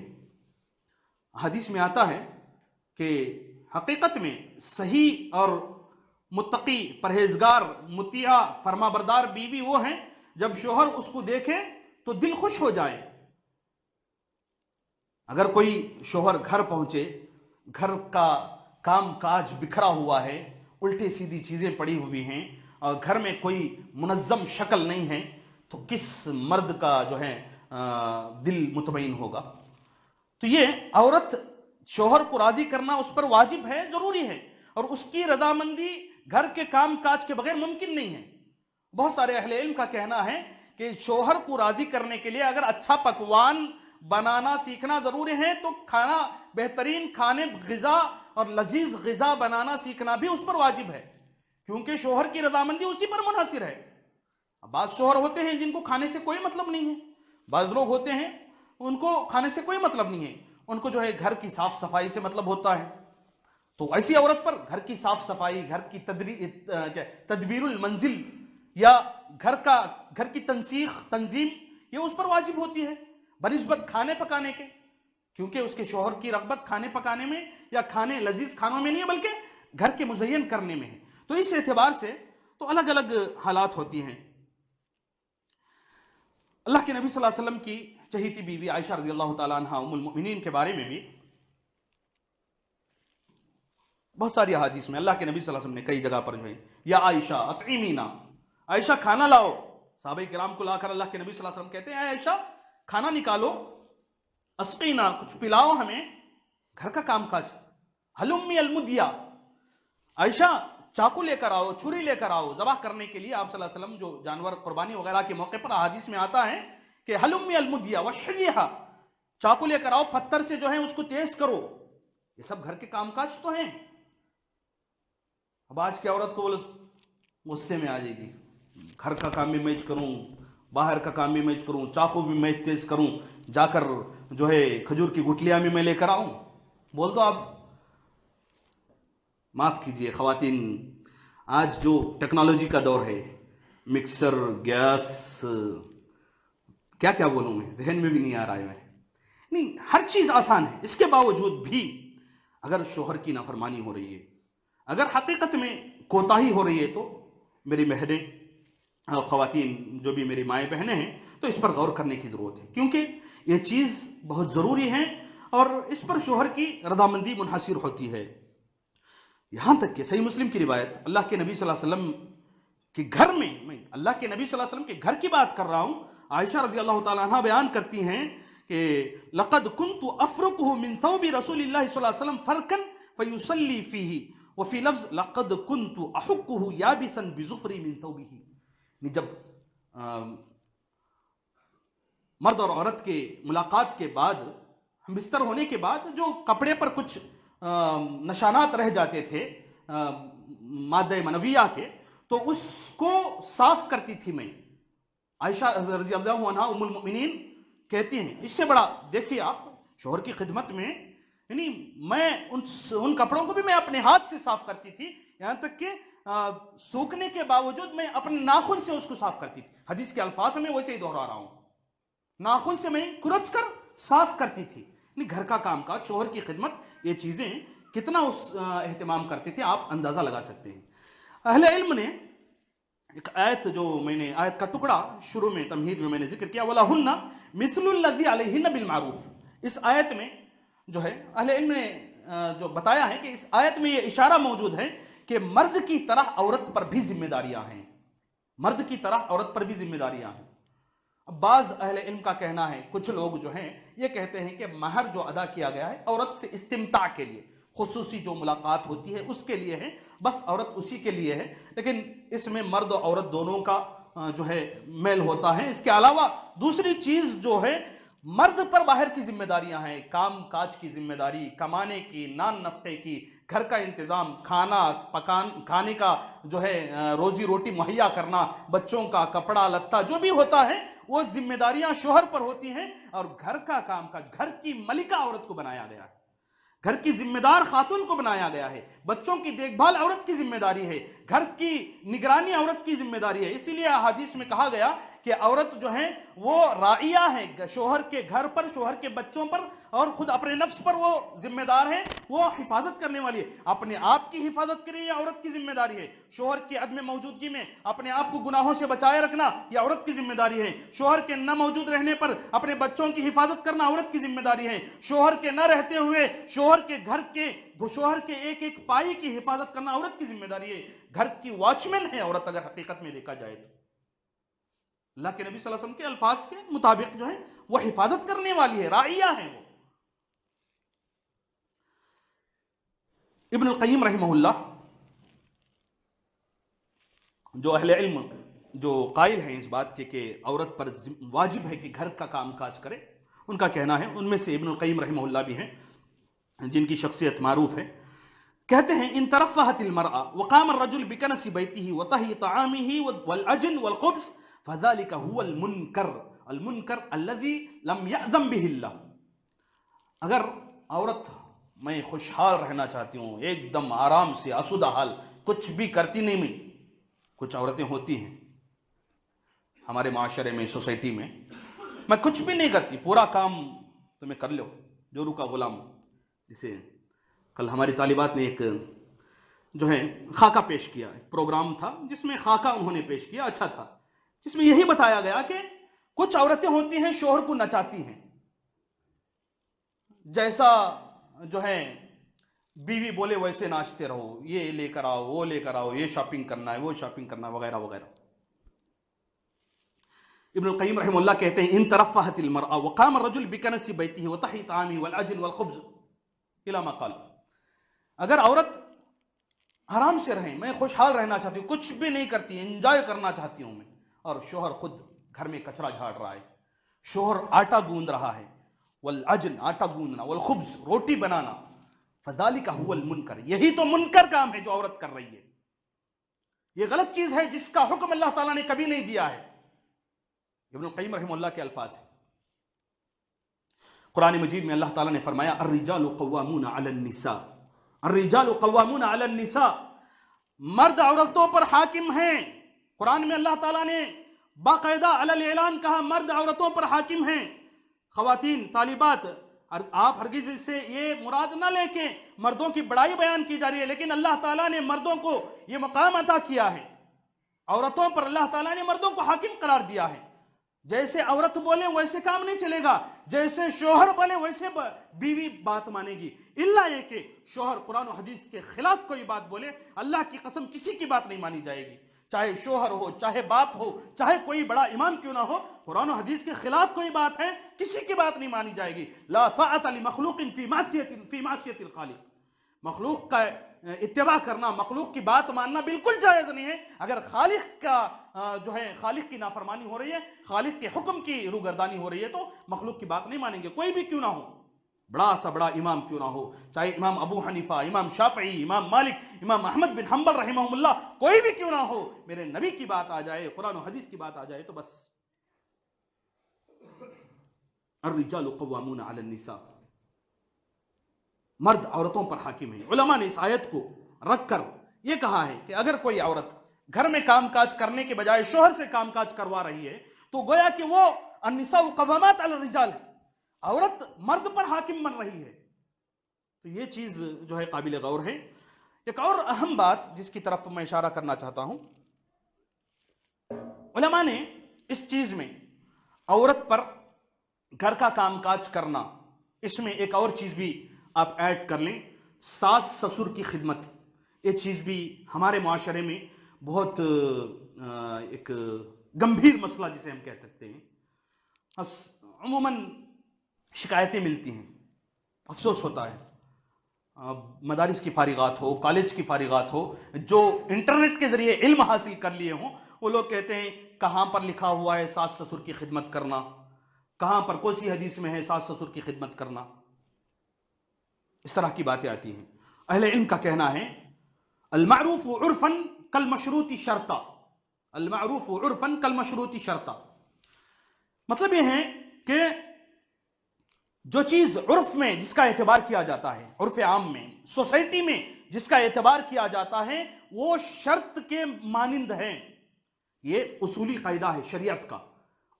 حدیث میں آتا ہے کہ حقیقت میں صحیح اور متقی پرہیزگار مطیع فرما بردار بیوی وہ ہیں جب شوہر اس کو دیکھے تو دل خوش ہو جائے. اگر کوئی شوہر گھر پہنچے گھر کا کام کاج بکھرا ہوا ہے، الٹے سیدھی چیزیں پڑی ہوئی ہیں اور گھر میں کوئی منظم شکل نہیں ہے، تو کس مرد کا جو ہے دل مطمئن ہوگا؟ تو یہ عورت شوہر کو راضی کرنا اس پر واجب ہے، ضروری ہے، اور اس کی رضامندی گھر کے کام کاج کے بغیر ممکن نہیں ہے۔ بہت سارے اہل علم کا کہنا ہے کہ شوہر کو راضی کرنے کے لیے اگر اچھا پکوان بنانا سیکھنا ضروری ہے تو کھانا، بہترین کھانے غذا اور لذیذ غذا بنانا سیکھنا بھی اس پر واجب ہے، کیونکہ شوہر کی رضامندی اسی پر منحصر ہے۔ بعض شوہر ہوتے ہیں جن کو کھانے سے کوئی مطلب نہیں ہے، بعض لوگ ہوتے ہیں ان کو کھانے سے کوئی مطلب نہیں ہے، ان کو جو ہے گھر کی صاف صفائی سے مطلب ہوتا ہے۔ تو ایسی عورت پر گھر کی صاف صفائی، گھر کی تدبیر المنزل یا گھر کی تنظیم یہ اس پر واجب ہوتی ہے بنسبت کھانے پکانے کے، کیونکہ اس کے شوہر کی رغبت کھانے پکانے میں یا کھانے لذیذ کھانوں میں نہیں ہے بلکہ گھر کے مزین کرنے میں ہے۔ تو اس اعتبار سے تو الگ الگ حالات ہوتی ہیں۔ اللہ کے نبی صلی اللہ علیہ وسلم کی چہیتی بیوی عائشہ رضی اللہ تعالیٰ عنہ ام المؤمنین کے بارے میں بھی بہت ساری احادیث میں اللہ کے نبی صلی اللہ علیہ وسلم نے کئی جگہ پر جو ہے یا عائشہ اطعمینا، عائشہ کھانا لاؤ، صحابہ کرام کو لا کر اللہ کے نبی صلی اللہ علیہ وسلم کہتے ہیں اے عائشہ کھانا نکالو، اسقینا کچھ پلاؤ ہمیں، گھر کا کام کاج، ہلمی المدیا، عائشہ چاقو لے کر آؤ، چھری لے کر آؤ ذبح کرنے کے لیے۔ آپ صلی اللہ علیہ وسلم جو جانور قربانی وغیرہ کے موقع پر احادیث میں آتا ہے کہ ہلمی المدیا وشریھا، چاقو لے کر آؤ، پتھر سے جو ہے اس کو تیز کرو، یہ سب گھر کے کام کاج تو ہیں۔ اب آج کی عورت کو بولو غصے میں آ جائے گی، گھر کا کام بھی میں کروں، باہر کا کام بھی میں کروں، چاقو بھی میں تیز کروں، جا کر جو ہے کھجور کی گٹلیاں بھی میں لے کر آؤں، بول دو آپ۔ معاف کیجئے خواتین، آج جو ٹیکنالوجی کا دور ہے، مکسر، گیس، کیا کیا بولوں میں، ذہن میں بھی نہیں آ رہا ہے میں، نہیں، ہر چیز آسان ہے، اس کے باوجود بھی اگر شوہر کی نافرمانی ہو رہی ہے، اگر حقیقت میں کوتاہی ہو رہی ہے، تو میری بہنیں خواتین جو بھی میری مائیں بہنیں ہیں تو اس پر غور کرنے کی ضرورت ہے، کیونکہ یہ چیز بہت ضروری ہے اور اس پر شوہر کی رضامندی منحصر ہوتی ہے۔ یہاں تک کہ صحیح مسلم کی روایت، اللہ کے نبی صلی اللہ علیہ وسلم کے گھر میں اللہ کے نبی صلی اللہ علیہ وسلم کے گھر کی بات کر رہا ہوں، عائشہ رضی اللہ تعالیٰ عنہ بیان کرتی ہیں کہ لقد كنت افرقه من ثوب رسول اللہ صلی اللہ علیہ وسلم فرقا فيصلي فيه وفي لفظ لقد كنت احكه يابسا بظفري من ثوبه۔ جب مرد اور عورت کے ملاقات کے بعد، ہم بستر ہونے کے بعد جو کپڑے پر کچھ نشانات رہ جاتے تھے مادہ منویہ کے، تو اس کو صاف کرتی تھی میں۔ عائشہ رضی اللہ عنہا ام المؤمنین کہتی ہیں اس سے بڑا دیکھیے آپ شوہر کی خدمت میں، یعنی میں ان کپڑوں کو بھی میں اپنے ہاتھ سے صاف کرتی تھی، یہاں تک کہ سوکھنے کے باوجود میں اپنے ناخن سے اس کو صاف کرتی تھی۔ حدیث کے الفاظ میں ویسے ہی دہرا رہا ہوں، ناخن سے میں کھرچ کر صاف کرتی تھی۔ گھر کا کام کاج، شوہر کی خدمت، یہ چیزیں کتنا اہتمام کرتے تھے آپ اندازہ لگا سکتے ہیں۔ اہل علم نے ایک آیت، جو میں نے آیت کا ٹکڑا شروع میں تمہید میں نے ذکر کیا، وَلَهُنَّ مِثْلُ الَّذِي عَلَيْهِنَّ بِالْمَعْرُوفِ، اس آیت میں جو ہے اہل علم نے جو بتایا ہے کہ اس آیت میں یہ اشارہ موجود ہے کہ مرد کی طرح عورت پر بھی ذمہ داریاں ہیں، مرد کی طرح عورت پر بھی ذمہ داریاں ہیں۔ بعض اہل علم کا کہنا ہے، کچھ لوگ جو ہیں یہ کہتے ہیں کہ مہر جو ادا کیا گیا ہے عورت سے استمتاع کے لیے، خصوصی جو ملاقات ہوتی ہے اس کے لیے ہے، بس عورت اسی کے لیے ہے، لیکن اس میں مرد اور عورت دونوں کا جو ہے میل ہوتا ہے۔ اس کے علاوہ دوسری چیز جو ہے، مرد پر باہر کی ذمہ داریاں ہیں، کام کاج کی ذمہ داری، کمانے کی، نان نفقے کی، گھر کا انتظام، کھانے کا جو ہے روزی روٹی مہیا کرنا، بچوں کا کپڑا لتا جو بھی ہوتا ہے وہ ذمہ داریاں شوہر پر ہوتی ہیں، اور گھر کا کام کاج، گھر کی ملکہ عورت کو بنایا گیا ہے، گھر کی ذمہ دار خاتون کو بنایا گیا ہے، بچوں کی دیکھ بھال عورت کی ذمہ داری ہے، گھر کی نگرانی عورت کی ذمہ داری ہے۔ اسی لیے احادیث میں کہا گیا کہ کہ عورت جو ہے وہ راعیہ ہے شوہر کے گھر پر، شوہر کے بچوں پر، اور خود اپنے نفس پر وہ ذمہ دار ہے، وہ حفاظت کرنے والی ہے۔ اپنے آپ کی حفاظت کرے یہ عورت کی ذمہ داری ہے۔ شوہر کی عدم موجودگی میں اپنے آپ کو گناہوں سے بچائے رکھنا یہ عورت کی ذمہ داری ہے۔ شوہر کے نہ موجود رہنے پر اپنے بچوں کی حفاظت کرنا عورت کی ذمہ داری ہے۔ شوہر کے نہ رہتے ہوئے شوہر کے گھر کے شوہر کے ایک ایک پائی کی حفاظت کرنا عورت کی ذمہ داری ہے۔ گھر کی واچ مین ہے عورت اگر حقیقت میں دیکھا جائے تو۔ اللہ کے نبی صلی اللہ علیہ وسلم کے الفاظ کے مطابق جو ہے وہ حفاظت کرنے والی ہے، راعیہ ہے وہ۔ ابن القیم رحمہ اللہ جو اہل علم جو قائل ہیں اس بات کے کہ عورت پر واجب ہے کہ گھر کا کام کاج کرے، ان کا کہنا ہے، ان میں سے ابن القیم رحمہ اللہ بھی ہیں جن کی شخصیت معروف ہے، کہتے ہیں ان ترفہت المرأة وقام الرجل بکنس بیتہ وطہی طعامہ والعجن والخبز فذلك هو المنکر الذي لم یأذن به اللہ۔ اگر عورت میں خوشحال رہنا چاہتی ہوں، ایک دم آرام سے آسودہ حال، کچھ بھی کرتی نہیں، میں کچھ عورتیں ہوتی ہیں ہمارے معاشرے میں، سوسائٹی میں کچھ بھی نہیں کرتی، پورا کام تمہیں کر لو، جورو کا غلام۔ جسے کل ہماری طالبات نے ایک جو ہے خاکہ پیش کیا، ایک پروگرام تھا جس میں خاکہ انہوں نے پیش کیا، اچھا تھا، جس میں یہی بتایا گیا کہ کچھ عورتیں ہوتی ہیں شوہر کو نچاتی ہیں، جیسا جو ہے بیوی بولے ویسے ناچتے رہو، یہ لے کر آؤ، وہ لے کر آؤ، یہ شاپنگ کرنا ہے، وہ شاپنگ کرنا ہے، وغیرہ وغیرہ۔ ابن القیم رحمہ اللہ کہتے ہیں ان ترفہت المرأة وقام الرجل بکنس بیتہ وطہی طعامہ والعجن والخبز الی ما قال۔ اگر عورت آرام سے رہیں، میں خوشحال رہنا چاہتی ہوں، کچھ بھی نہیں کرتی، انجوائے کرنا چاہتی ہوں میں، اور شوہر خود گھر میں کچرا جھاڑ رہا ہے، شوہر آٹا گوندھ رہا ہے، والعجن آٹا گوندنا، والخبز روٹی بنانا، فذالک هو المنکر، یہی تو منکر کام ہے جو عورت کر رہی ہے، یہ غلط چیز ہے جس کا حکم اللہ تعالیٰ نے کبھی نہیں دیا ہے۔ ابن القیم رحمہ اللہ کے الفاظ ہیں۔ قرآن مجید میں اللہ تعالیٰ نے فرمایا الرجال قوامون علی النساء، الرجال قوامون علی النساء، مرد عورتوں پر حاکم ہیں۔ قرآن میں اللہ تعالیٰ نے باقاعدہ علی الاعلان کہا مرد عورتوں پر حاکم ہیں۔ خواتین طالبات، آپ ہرگز اس سے یہ مراد نہ لیں کہ مردوں کی بڑائی بیان کی جا رہی ہے، لیکن اللہ تعالیٰ نے مردوں کو یہ مقام عطا کیا ہے، عورتوں پر اللہ تعالیٰ نے مردوں کو حاکم قرار دیا ہے۔ جیسے عورت بولے ویسے کام نہیں چلے گا، جیسے شوہر بولے ویسے بیوی بات مانے گی، الا یہ کہ شوہر قرآن و حدیث کے خلاف کوئی بات بولے، اللہ کی قسم کسی کی بات نہیں مانی جائے گی، چاہے شوہر ہو، چاہے باپ ہو، چاہے کوئی بڑا امام کیوں نہ ہو، قرآن و حدیث کے خلاف کوئی بات ہے کسی کی بات نہیں مانی جائے گی۔ لا طاعت لمخلوق فی معصیت الخالق، مخلوق کا اتباع کرنا، مخلوق کی بات ماننا بالکل جائز نہیں ہے۔ اگر خالق کا جو ہے خالق کی نافرمانی ہو رہی ہے، خالق کے حکم کی روگردانی ہو رہی ہے، تو مخلوق کی بات نہیں مانیں گے، کوئی بھی کیوں نہ ہو، بڑا سا بڑا امام کیوں نہ ہو، چاہے امام ابو حنیفہ، امام شافعی، امام مالک، امام احمد بن حنبل رحمہم اللہ، کوئی بھی کیوں نہ ہو، میرے نبی کی بات آ جائے، قرآن و حدیث کی بات آ جائے تو بس۔ الرجال قوامون علی النساء، مرد عورتوں پر حاکم ہے۔ علماء نے اس آیت کو رکھ کر یہ کہا ہے کہ اگر کوئی عورت گھر میں کام کاج کرنے کے بجائے شوہر سے کام کاج کروا رہی ہے تو گویا کہ وہ النساء قوامات علی الرجال ہے، عورت مرد پر حاکم بن رہی ہے۔ تو یہ چیز جو ہے قابل غور ہے۔ ایک اور اہم بات جس کی طرف میں اشارہ کرنا چاہتا ہوں، علماء نے اس چیز میں عورت پر گھر کا کام کاج کرنا، اس میں ایک اور چیز بھی آپ ایڈ کر لیں، ساس سسر کی خدمت۔ یہ چیز بھی ہمارے معاشرے میں بہت ایک گمبھیر مسئلہ جسے ہم کہہ سکتے ہیں، عموماً شکایتیں ملتی ہیں، افسوس ہوتا ہے، مدارس کی فارغات ہو، کالج کی فارغات ہو، جو انٹرنیٹ کے ذریعے علم حاصل کر لیے ہوں، وہ لوگ کہتے ہیں کہاں پر لکھا ہوا ہے ساس سسر کی خدمت کرنا، کہاں پر کون سی حدیث میں ہے ساس سسر کی خدمت کرنا، اس طرح کی باتیں آتی ہیں۔ اہل علم کا کہنا ہے المعروف عرفا کالمشروط شرطا، المعروف عرفا کالمشروط شرطا، مطلب یہ ہے کہ جو چیز عرف میں جس کا اعتبار کیا جاتا ہے، عرف عام میں، سوسائٹی میں جس کا اعتبار کیا جاتا ہے، وہ شرط کے مانند ہیں۔ یہ اصولی قاعدہ ہے شریعت کا،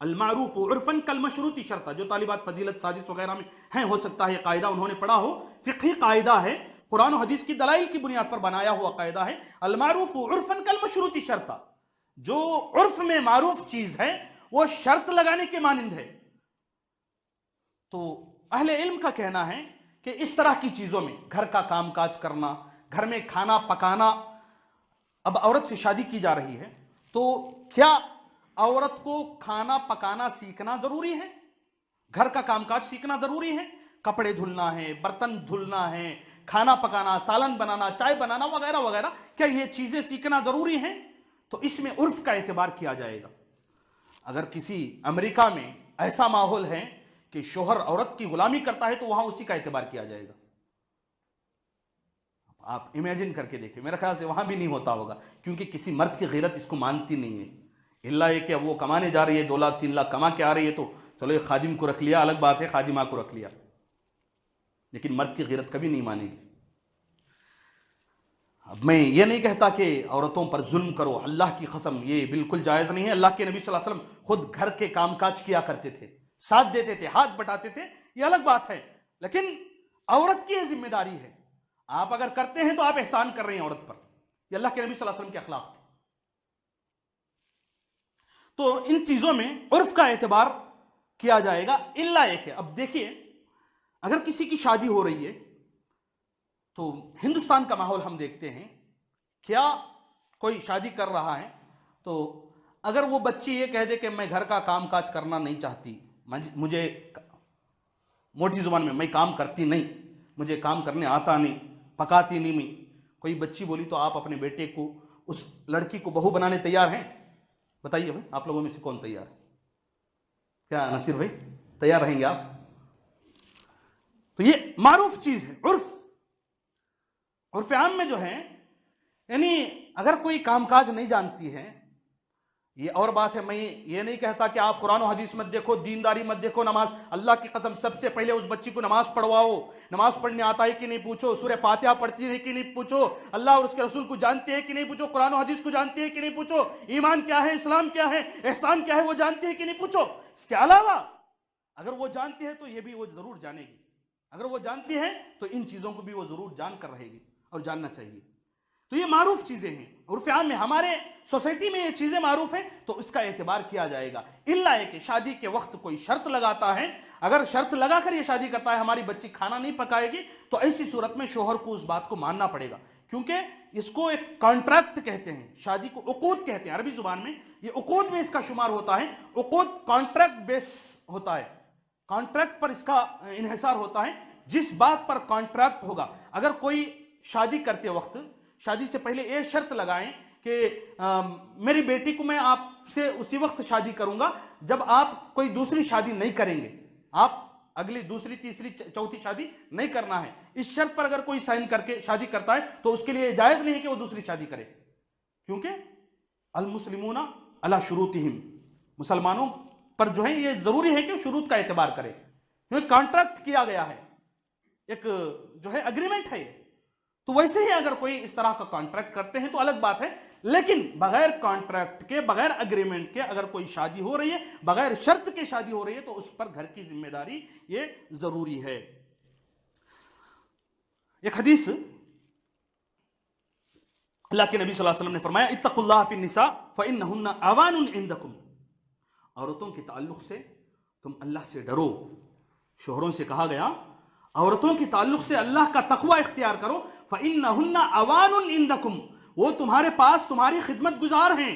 المعروف عرفاً کالمشروط شرطا، جو طالبات فضیلت سادس وغیرہ میں ہیں، ہو سکتا ہے قاعدہ انہوں نے پڑھا ہو، فقہی قاعدہ ہے، قرآن و حدیث کی دلائل کی بنیاد پر بنایا ہوا قاعدہ ہے، المعروف عرفاً کالمشروط شرطا، جو عرف میں معروف چیز ہے وہ شرط لگانے کے مانند ہے۔ تو اہل علم کا کہنا ہے کہ اس طرح کی چیزوں میں گھر کا کام کاج کرنا، گھر میں کھانا پکانا، اب عورت سے شادی کی جا رہی ہے تو کیا عورت کو کھانا پکانا سیکھنا ضروری ہے؟ گھر کا کام کاج سیکھنا ضروری ہے؟ کپڑے دھلنا ہے، برتن دھلنا ہے، کھانا پکانا، سالن بنانا، چائے بنانا وغیرہ وغیرہ، کیا یہ چیزیں سیکھنا ضروری ہیں؟ تو اس میں عرف کا اعتبار کیا جائے گا۔ اگر کسی امریکہ میں ایسا ماحول ہے کہ شوہر عورت کی غلامی کرتا ہے تو وہاں اسی کا اعتبار کیا جائے گا۔ آپ امیجن کر کے دیکھیں، میرے خیال سے وہاں بھی نہیں ہوتا ہوگا، کیونکہ کسی مرد کی غیرت اس کو مانتی نہیں ہے، اللہ یہ کہ وہ کمانے جا رہی ہے 2 لاکھ 3 لاکھ کما کے آ رہی ہے تو چلو ایک خادم کو رکھ لیا، الگ بات ہے، خادمہ کو رکھ لیا، لیکن مرد کی غیرت کبھی نہیں مانے گی۔ اب میں یہ نہیں کہتا کہ عورتوں پر ظلم کرو، اللہ کی قسم یہ بالکل جائز نہیں ہے۔ اللہ کے نبی صلی اللہ علیہ وسلم خود گھر کے کام کاج کیا کرتے تھے، ساتھ دیتے تھے، ہاتھ بٹاتے تھے، یہ الگ بات ہے، لیکن عورت کی یہ ذمہ داری ہے۔ آپ اگر کرتے ہیں تو آپ احسان کر رہے ہیں عورت پر، یہ اللہ کے نبی صلی اللہ علیہ وسلم کے اخلاق تھے۔ تو ان چیزوں میں عرف کا اعتبار کیا جائے گا، الا ایک ہے۔ اب دیکھیے، اگر کسی کی شادی ہو رہی ہے تو ہندوستان کا ماحول ہم دیکھتے ہیں، کیا کوئی شادی کر رہا ہے تو اگر وہ بچی یہ کہہ دے کہ میں گھر کا کام کاج کرنا نہیں چاہتی، مجھے موٹی زبان میں میں کام کرتی نہیں، مجھے کام کرنے آتا نہیں، پکاتی نہیں میں، کوئی بچی بولی تو آپ اپنے بیٹے کو، اس لڑکی کو بہو بنانے تیار ہیں؟ بتائیے بھائی، آپ لوگوں میں سے کون تیار ہے؟ کیا نصیر بھائی تیار رہیں گے آپ؟ تو یہ معروف چیز ہے، عرف عام میں جو ہے، یعنی اگر کوئی کام کاج نہیں جانتی ہے، یہ اور بات ہے، میں یہ نہیں کہتا کہ آپ قرآن و حدیث مت دیکھو، دینداری مت دیکھو، نماز، اللہ کی قسم سب سے پہلے اس بچی کو نماز پڑھواؤ، نماز پڑھنے آتا ہے کہ نہیں پوچھو، سورہ فاتحہ پڑھتی ہے کہ نہیں پوچھو، اللہ اور اس کے رسول کو جانتے ہیں کہ نہیں پوچھو، قرآن و حدیث کو جانتے ہیں کہ نہیں پوچھو، ایمان کیا ہے، اسلام کیا ہے، احسان کیا ہے، وہ جانتے ہیں کہ نہیں پوچھو۔ اس کے علاوہ اگر وہ جانتی ہے تو یہ بھی وہ ضرور جانے گی، اگر وہ جانتی ہے تو ان چیزوں کو بھی وہ ضرور جان کر رہے گی اور جاننا چاہیے۔ تو یہ معروف چیزیں ہیں، عرف عام میں ہمارے سوسائٹی میں یہ چیزیں معروف ہیں تو اس کا اعتبار کیا جائے گا، الا ہے کہ شادی کے وقت کوئی شرط لگاتا ہے، اگر شرط لگا کر یہ شادی کرتا ہے ہماری بچی کھانا نہیں پکائے گی، تو ایسی صورت میں شوہر کو اس بات کو ماننا پڑے گا، کیونکہ اس کو ایک کانٹریکٹ کہتے ہیں، شادی کو عقود کہتے ہیں عربی زبان میں، یہ عقود میں اس کا شمار ہوتا ہے، عقود کانٹریکٹ بیس ہوتا ہے، کانٹریکٹ پر اس کا انحصار ہوتا ہے، جس بات پر کانٹریکٹ ہوگا۔ اگر کوئی شادی کرتے وقت، شادی سے پہلے یہ شرط لگائیں کہ میری بیٹی کو میں آپ سے اسی وقت شادی کروں گا جب آپ کوئی دوسری شادی نہیں کریں گے، آپ اگلی دوسری تیسری چوتھی شادی نہیں کرنا ہے، اس شرط پر اگر کوئی سائن کر کے شادی کرتا ہے تو اس کے لیے جائز نہیں ہے کہ وہ دوسری شادی کرے، کیونکہ المسلمون علی شروطہم، مسلمانوں پر جو ہے یہ ضروری ہے کہ شروط کا اعتبار کرے، کیونکہ کانٹریکٹ کیا گیا ہے، ایک جو ہے اگریمنٹ ہے۔ تو ویسے ہی اگر کوئی اس طرح کا کانٹریکٹ کرتے ہیں تو الگ بات ہے، لیکن بغیر کانٹریکٹ کے، بغیر اگریمنٹ کے اگر کوئی شادی ہو رہی ہے، بغیر شرط کے شادی ہو رہی ہے، تو اس پر گھر کی ذمہ داری یہ ضروری ہے۔ ایک حدیث اللہ کے نبی صلی اللہ علیہ وسلم نے فرمایا، اتقوا اللہ فی النساء فإنہن اوان عندکم، عورتوں کے تعلق سے تم اللہ سے ڈرو، شوہروں سے کہا گیا عورتوں کے تعلق سے اللہ کا تقوی اختیار کرو، فإنہن اوان عندکم، وہ تمہارے پاس تمہاری خدمت گزار ہیں۔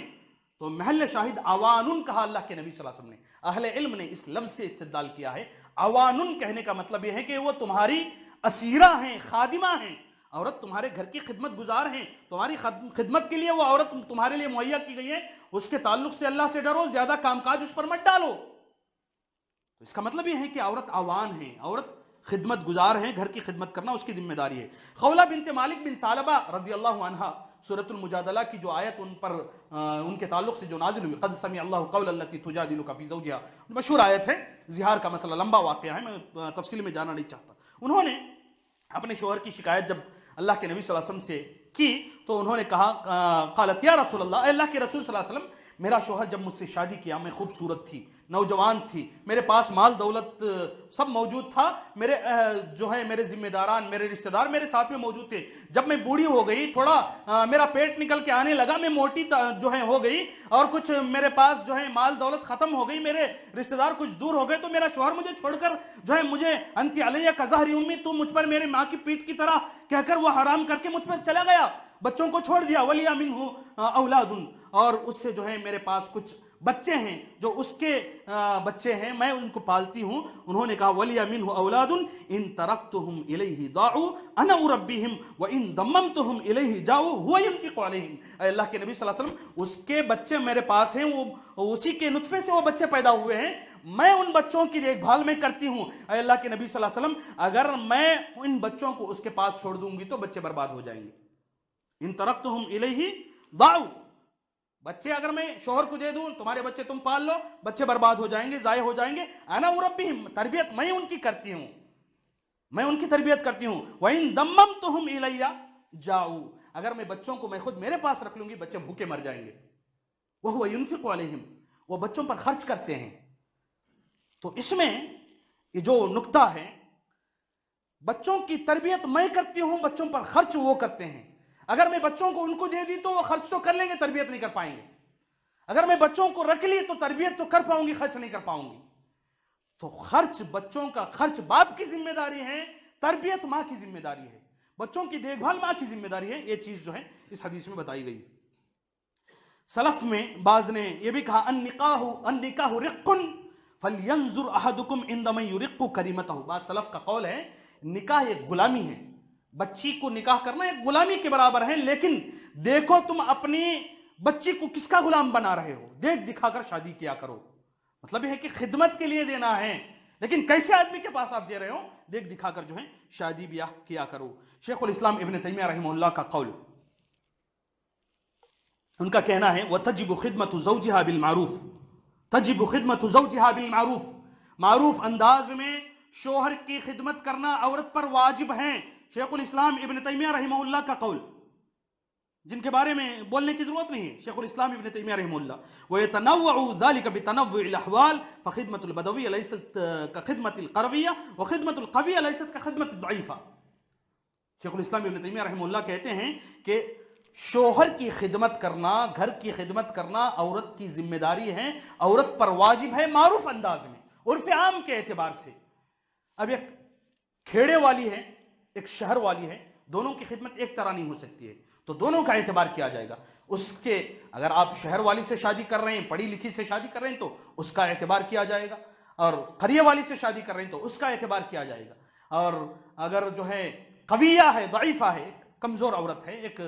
تو محل شاہد اوان کہا اللہ کے نبی صلی اللہ علیہ وسلم نے، اہل علم نے اس لفظ سے استدلال کیا ہے، اوان کہنے کا مطلب یہ ہے کہ وہ تمہاری اسیرہ ہیں، خادمہ ہیں، عورت تمہارے گھر کی خدمت گزار ہیں، تمہاری خدمت کے لیے وہ عورت تمہارے لیے مہیا کی گئی ہے، اس کے تعلق سے اللہ سے ڈرو، زیادہ کام کاج اس پر مت ڈالو۔ تو اس کا مطلب یہ ہے کہ عورت اوان ہے، عورت خدمت گزار ہیں، گھر کی خدمت کرنا اس کی ذمہ داری ہے۔ خولہ بنت مالک بن ثعلبہ رضی اللہ عنہا، سورۃ المجادلہ کی جو آیت ان پر ان کے تعلق سے جو نازل ہوئی، قد سمع اللہ قول التی تجادلک فی زوجہا، مشہور آیت ہے، زہار کا مسئلہ لمبا واقعہ ہے، میں تفصیل میں جانا نہیں چاہتا۔ انہوں نے اپنے شوہر کی شکایت جب اللہ کے نبی صلی اللہ علیہ وسلم سے کی تو انہوں نے کہا، قالت یا رسول اللہ، اے اللہ کے رسول صلی اللہ علیہ وسلم، میرا شوہر جب مجھ سے شادی کیا میں خوبصورت تھی، نوجوان تھی، میرے پاس مال دولت سب موجود تھا، میرے میرے ذمہ داران، میرے رشتہ دار میرے ساتھ میں موجود تھے. جب میں بوڑھی ہو گئی، تھوڑا میرا پیٹ نکل کے آنے لگا، میں موٹی ہو گئی اور کچھ میرے پاس مال دولت ختم ہو گئی، میرے رشتہ دار کچھ دور ہو گئے، تو میرا شوہر مجھے چھوڑ کر مجھے انتی علیہ کا ظہری امی، تو مجھ پر میرے ماں کی پیٹ کی طرح کہہ کر وہ حرام کر کے مجھ پر چلا گیا، بچوں کو چھوڑ دیا. ولی منہ اولاد، اور اس سے میرے پاس کچھ بچے ہیں جو اس کے بچے ہیں، میں ان کو پالتی ہوں. انہوں نے کہا ولی منہ اولاد ان ترکتہم الیہ ضاعوا انا اربیہم وان ضممتہم الیہ جاؤوا هو ينفق علیہم. اے اللہ کے نبی صلی اللہ علیہ وسلم، اس کے بچے میرے پاس ہیں، وہ اسی کے نطفے سے وہ بچے پیدا ہوئے ہیں، میں ان بچوں کی دیکھ بھال میں کرتی ہوں. اے اللہ کے نبی صلی اللہ علیہ وسلم، اگر میں ان بچوں کو اس کے پاس چھوڑ دوں گی تو بچے برباد ہو جائیں گے. ان ترکتہم الیہ ضاعوا، بچے اگر میں شوہر کو دے دوں، تمہارے بچے تم پال لو، بچے برباد ہو جائیں گے، ضائع ہو جائیں گے. انا اربیہم، تربیت میں ان کی کرتی ہوں، میں ان کی تربیت کرتی ہوں. وَإِن ضَمَّمْتُهُمْ إِلَيَّ جَاؤوا، اگر میں بچوں کو میں خود میرے پاس رکھ لوں گی، بچے بھوکے مر جائیں گے. وَهُوَ يُنْفِقُ عَلَيْهِمْ، وہ بچوں پر خرچ کرتے ہیں. تو اس میں یہ جو نکتہ ہے، بچوں کی تربیت میں کرتی ہوں، بچوں پر خرچ وہ کرتے ہیں. اگر میں بچوں کو ان کو دے دی تو وہ خرچ تو کر لیں گے، تربیت نہیں کر پائیں گے. اگر میں بچوں کو رکھ لی تو تربیت تو کر پاؤں گی، خرچ نہیں کر پاؤں گی. تو خرچ، بچوں کا خرچ باپ کی ذمہ داری ہے، تربیت ماں کی ذمہ داری ہے، بچوں کی دیکھ بھال ماں کی ذمہ داری ہے. یہ چیز اس حدیث میں بتائی گئی. سلف میں بعض نے یہ بھی کہا النکاح رق فلینظر احدکم عند من یرق کریمتہ. بعض سلف کا قول ہے نکاح ایک غلامی ہے، بچی کو نکاح کرنا ایک غلامی کے برابر ہے، لیکن دیکھو تم اپنی بچی کو کس کا غلام بنا رہے ہو، دیکھ دکھا کر شادی کیا کرو. مطلب یہ ہے کہ خدمت کے لیے دینا ہے، لیکن کیسے آدمی کے پاس آپ دے رہے ہو، دیکھ دکھا کر شادی بیاہ کیا کرو. شیخ الاسلام ابن تیمیہ رحمہ اللہ کا قول، ان کا کہنا ہے وَتَجِبُ خِدْمَةُ زَوْجِهَا بِالْمَعْرُوفِ، تجب خدمت زوجها بالمعروف، معروف انداز میں شوہر کی خدمت کرنا عورت پر واجب ہے. شیخ الاسلام ابن تیمیہ رحمہ اللہ کا قول، جن کے بارے میں بولنے کی ضرورت نہیں ہے، شیخ الاسلام ابن تیمیہ رحمہ اللہ. وَيَتَنَوَّعُ ذَلِكَ بِتَنَوُّعِ الْأَحْوَالِ فَخِدْمَةُ الْبَدَوِيَّةِ لَيْسَتْ كَخِدْمَةِ الْقَرَوِيَّةِ وَخِدْمَةُ الْقَوِيَّةِ لَيْسَتْ كَخِدْمَةِ الضَّعِيفَةِ. شیخ الاسلام ابن تیمیہ رحمہ اللہ کہتے ہیں کہ شوہر کی خدمت کرنا، گھر کی خدمت کرنا عورت کی ذمہ داری ہے، عورت پر واجب ہے، معروف انداز میں، عرف عام کے اعتبار سے. اب ایک کھیڑے والی ہے، ایک شہر والی ہے، دونوں کی خدمت ایک طرح نہیں ہو سکتی ہے، تو دونوں کا اعتبار کیا جائے گا. اس کے اگر آپ شہر والی سے شادی کر رہے ہیں، پڑھی لکھی سے شادی کر رہے ہیں تو اس کا اعتبار کیا جائے گا، اور قریے والی سے شادی کر رہے ہیں تو اس کا اعتبار کیا جائے گا. اور اگر قویہ ہے، ضعیفہ ہے، کمزور عورت ہے، ایک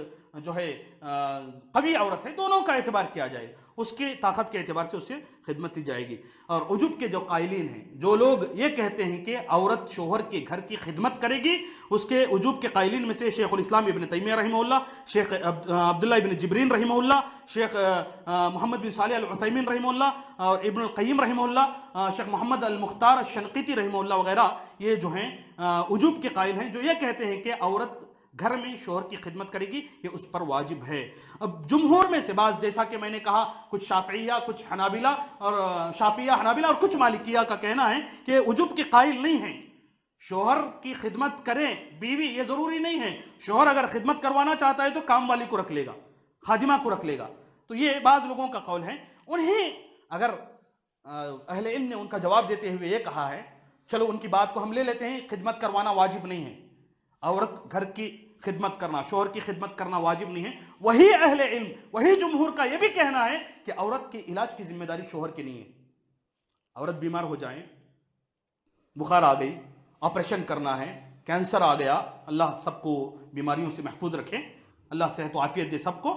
قوی عورت ہے، دونوں کا اعتبار کیا جائے گا، اس کی طاقت کے اعتبار سے اسے خدمت دی جائے گی. اور عجب کے جو قائلین ہیں، جو لوگ یہ کہتے ہیں کہ عورت شوہر کے گھر کی خدمت کرے گی، اس کے عجب کے قائلین میں سے شیخ الاسلام ابن تیمیہ رحمہ اللہ، شیخ عبداللہ ابن جبرین رحمہ اللہ، شیخ محمد بن صالح العثیمین رحمہ اللہ، اور ابن القیم رحمہ اللہ، شیخ محمد المختار الشنقیطی رحمہ اللہ وغیرہ، یہ عجب کے قائل ہیں، جو یہ کہتے ہیں کہ عورت گھر میں شوہر کی خدمت کرے گی، یہ اس پر واجب ہے. اب جمہور میں سے بعض، جیسا کہ میں نے کہا، کچھ شافعیہ، کچھ حنابلہ اور کچھ مالکیہ کا کہنا ہے کہ عجب کے قائل نہیں ہیں، شوہر کی خدمت کریں بیوی، یہ ضروری نہیں ہے. شوہر اگر خدمت کروانا چاہتا ہے تو کام والی کو رکھ لے گا، خادمہ کو رکھ لے گا. تو یہ بعض لوگوں کا قول ہے. انہیں اگر اہل علم نے ان کا جواب دیتے ہوئے یہ کہا ہے، چلو ان کی بات کو ہم لے لیتے ہیں، خدمت کروانا واجب نہیں ہے، عورت گھر کی خدمت کرنا، شوہر کی خدمت کرنا واجب نہیں ہے. وہی اہل علم، وہی جمہور کا یہ بھی کہنا ہے کہ عورت کے علاج کی ذمہ داری شوہر کی نہیں ہے. عورت بیمار ہو جائے، بخار آ گئی، آپریشن کرنا ہے، کینسر آ گیا، اللہ سب کو بیماریوں سے محفوظ رکھے، اللہ صحت و عافیت دے سب کو.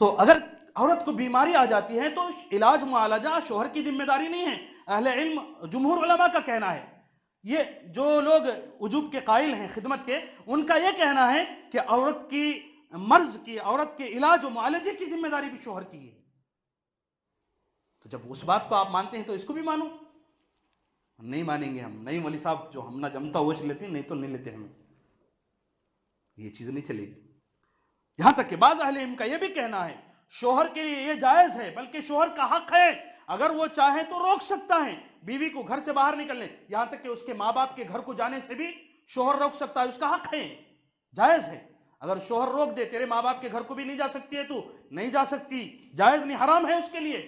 تو اگر عورت کو بیماری آ جاتی ہے تو علاج معالجہ شوہر کی ذمہ داری نہیں ہے. اہل علم، جمہور علماء کا کہنا ہے. یہ جو لوگ عجوب کے قائل ہیں خدمت کے، ان کا یہ کہنا ہے کہ عورت کی مرض کی، عورت کے علاج و معالجے کی ذمہ داری بھی شوہر کی ہے. تو جب اس بات کو آپ مانتے ہیں تو اس کو بھی مانو. نہیں مانیں گے ہم، نہیں مولوی صاحب جو ہم نہ جمتا وہ لیتے ہیں، نہیں تو نہیں لیتے ہمیں، یہ چیز نہیں چلے گی. یہاں تک کہ بعض اہل علم کا یہ بھی کہنا ہے شوہر کے لیے یہ جائز ہے، بلکہ شوہر کا حق ہے، اگر وہ چاہے تو روک سکتا ہے بیوی کو گھر سے باہر نکلنے، یہاں تک کہ اس کے ماں باپ کے گھر کو جانے سے بھی شوہر روک سکتا ہے، اس کا حق ہے، جائز ہے۔ اگر شوہر روک دے تیرے ماں باپ کے گھر کو بھی نہیں جا سکتی ہے، تو نہیں جا سکتی، جائز نہیں، حرام ہے اس کے لیے،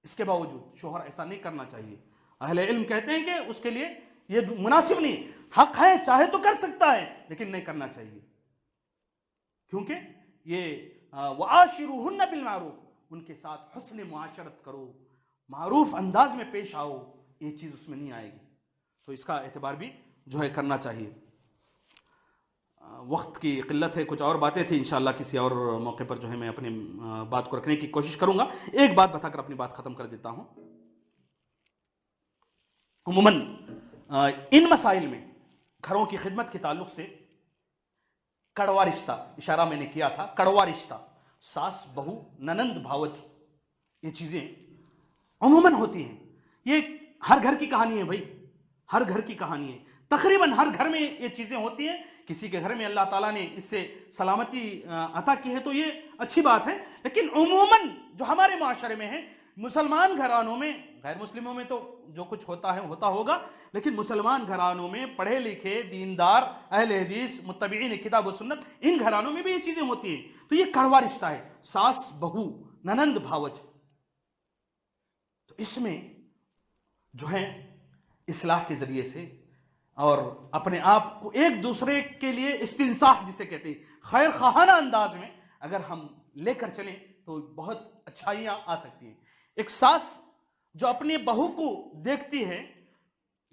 اس کے باوجود شوہر ایسا نہیں کرنا چاہیے۔ اہل علم کہتے ہیں کہ اس کے لیے یہ مناسب نہیں، حق ہے، چاہے تو کر سکتا ہے لیکن نہیں کرنا چاہیے، کیونکہ یہ وَعَاشِرُوهُنَّ بِالْمَعْرُوفِ، ان کے ساتھ حسن معاشرت کرو، معروف انداز میں پیش آؤ، یہ چیز اس میں نہیں آئے گی، تو اس کا اعتبار بھی جو ہے کرنا چاہیے۔ وقت کی قلت ہے، کچھ اور باتیں تھیں، انشاءاللہ کسی اور موقع پر جو ہے میں اپنی بات کو رکھنے کی کوشش کروں گا۔ ایک بات بتا کر اپنی بات ختم کر دیتا ہوں۔ عموماً ان مسائل میں گھروں کی خدمت کے تعلق سے کڑوا رشتہ، اشارہ میں نے کیا تھا، کڑوا رشتہ، ساس بہو ننند بھاوج، یہ چیزیں عموماً ہوتی ہیں، یہ ہر گھر کی کہانی ہے بھائی، ہر گھر کی کہانی ہے، تقریباً ہر گھر میں یہ چیزیں ہوتی ہیں۔ کسی کے گھر میں اللہ تعالیٰ نے اس سے سلامتی عطا کی ہے تو یہ اچھی بات ہے، لیکن عموماً جو ہمارے معاشرے میں ہے، مسلمان گھرانوں میں، غیر مسلموں میں تو جو کچھ ہوتا ہے ہوتا ہوگا، لیکن مسلمان گھرانوں میں پڑھے لکھے دیندار اہل حدیث متبعین کتاب و سنت، ان گھرانوں میں بھی یہ چیزیں ہوتی ہیں، تو یہ کڑوا رشتہ ہے، ساس بہو ننند بھاوج، تو اس میں جو ہے اصلاح کے ذریعے سے اور اپنے آپ کو ایک دوسرے کے لیے استنصاح جسے کہتے ہیں خیر خواہانہ انداز میں اگر ہم لے کر چلیں تو بہت اچھائیاں آ سکتی ہیں۔ ایک ساس جو اپنی بہو کو دیکھتی ہے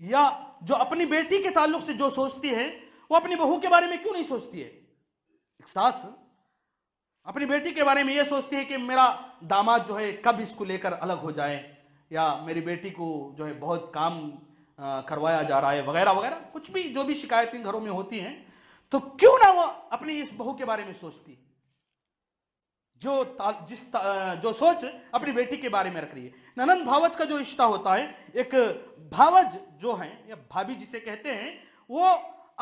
یا جو اپنی بیٹی کے تعلق سے جو سوچتی ہے، وہ اپنی بہو کے بارے میں کیوں نہیں سوچتی ہے؟ ایک ساس اپنی بیٹی کے بارے میں یہ سوچتی ہے کہ میرا داماد جو ہے کب اس کو لے کر الگ ہو جائے، یا میری بیٹی کو جو ہے بہت کام کروایا جا رہا ہے وغیرہ وغیرہ، کچھ بھی جو بھی شکایتیں گھروں میں ہوتی ہیں، تو کیوں نہ وہ اپنی اس بہو کے بارے میں سوچتی، جو سوچ اپنی بیٹی کے بارے میں رکھ رہی ہے۔ ننند بھاوج کا جو رشتہ ہوتا ہے، ایک بھاوج جو ہیں یا بھابھی جسے کہتے ہیں، وہ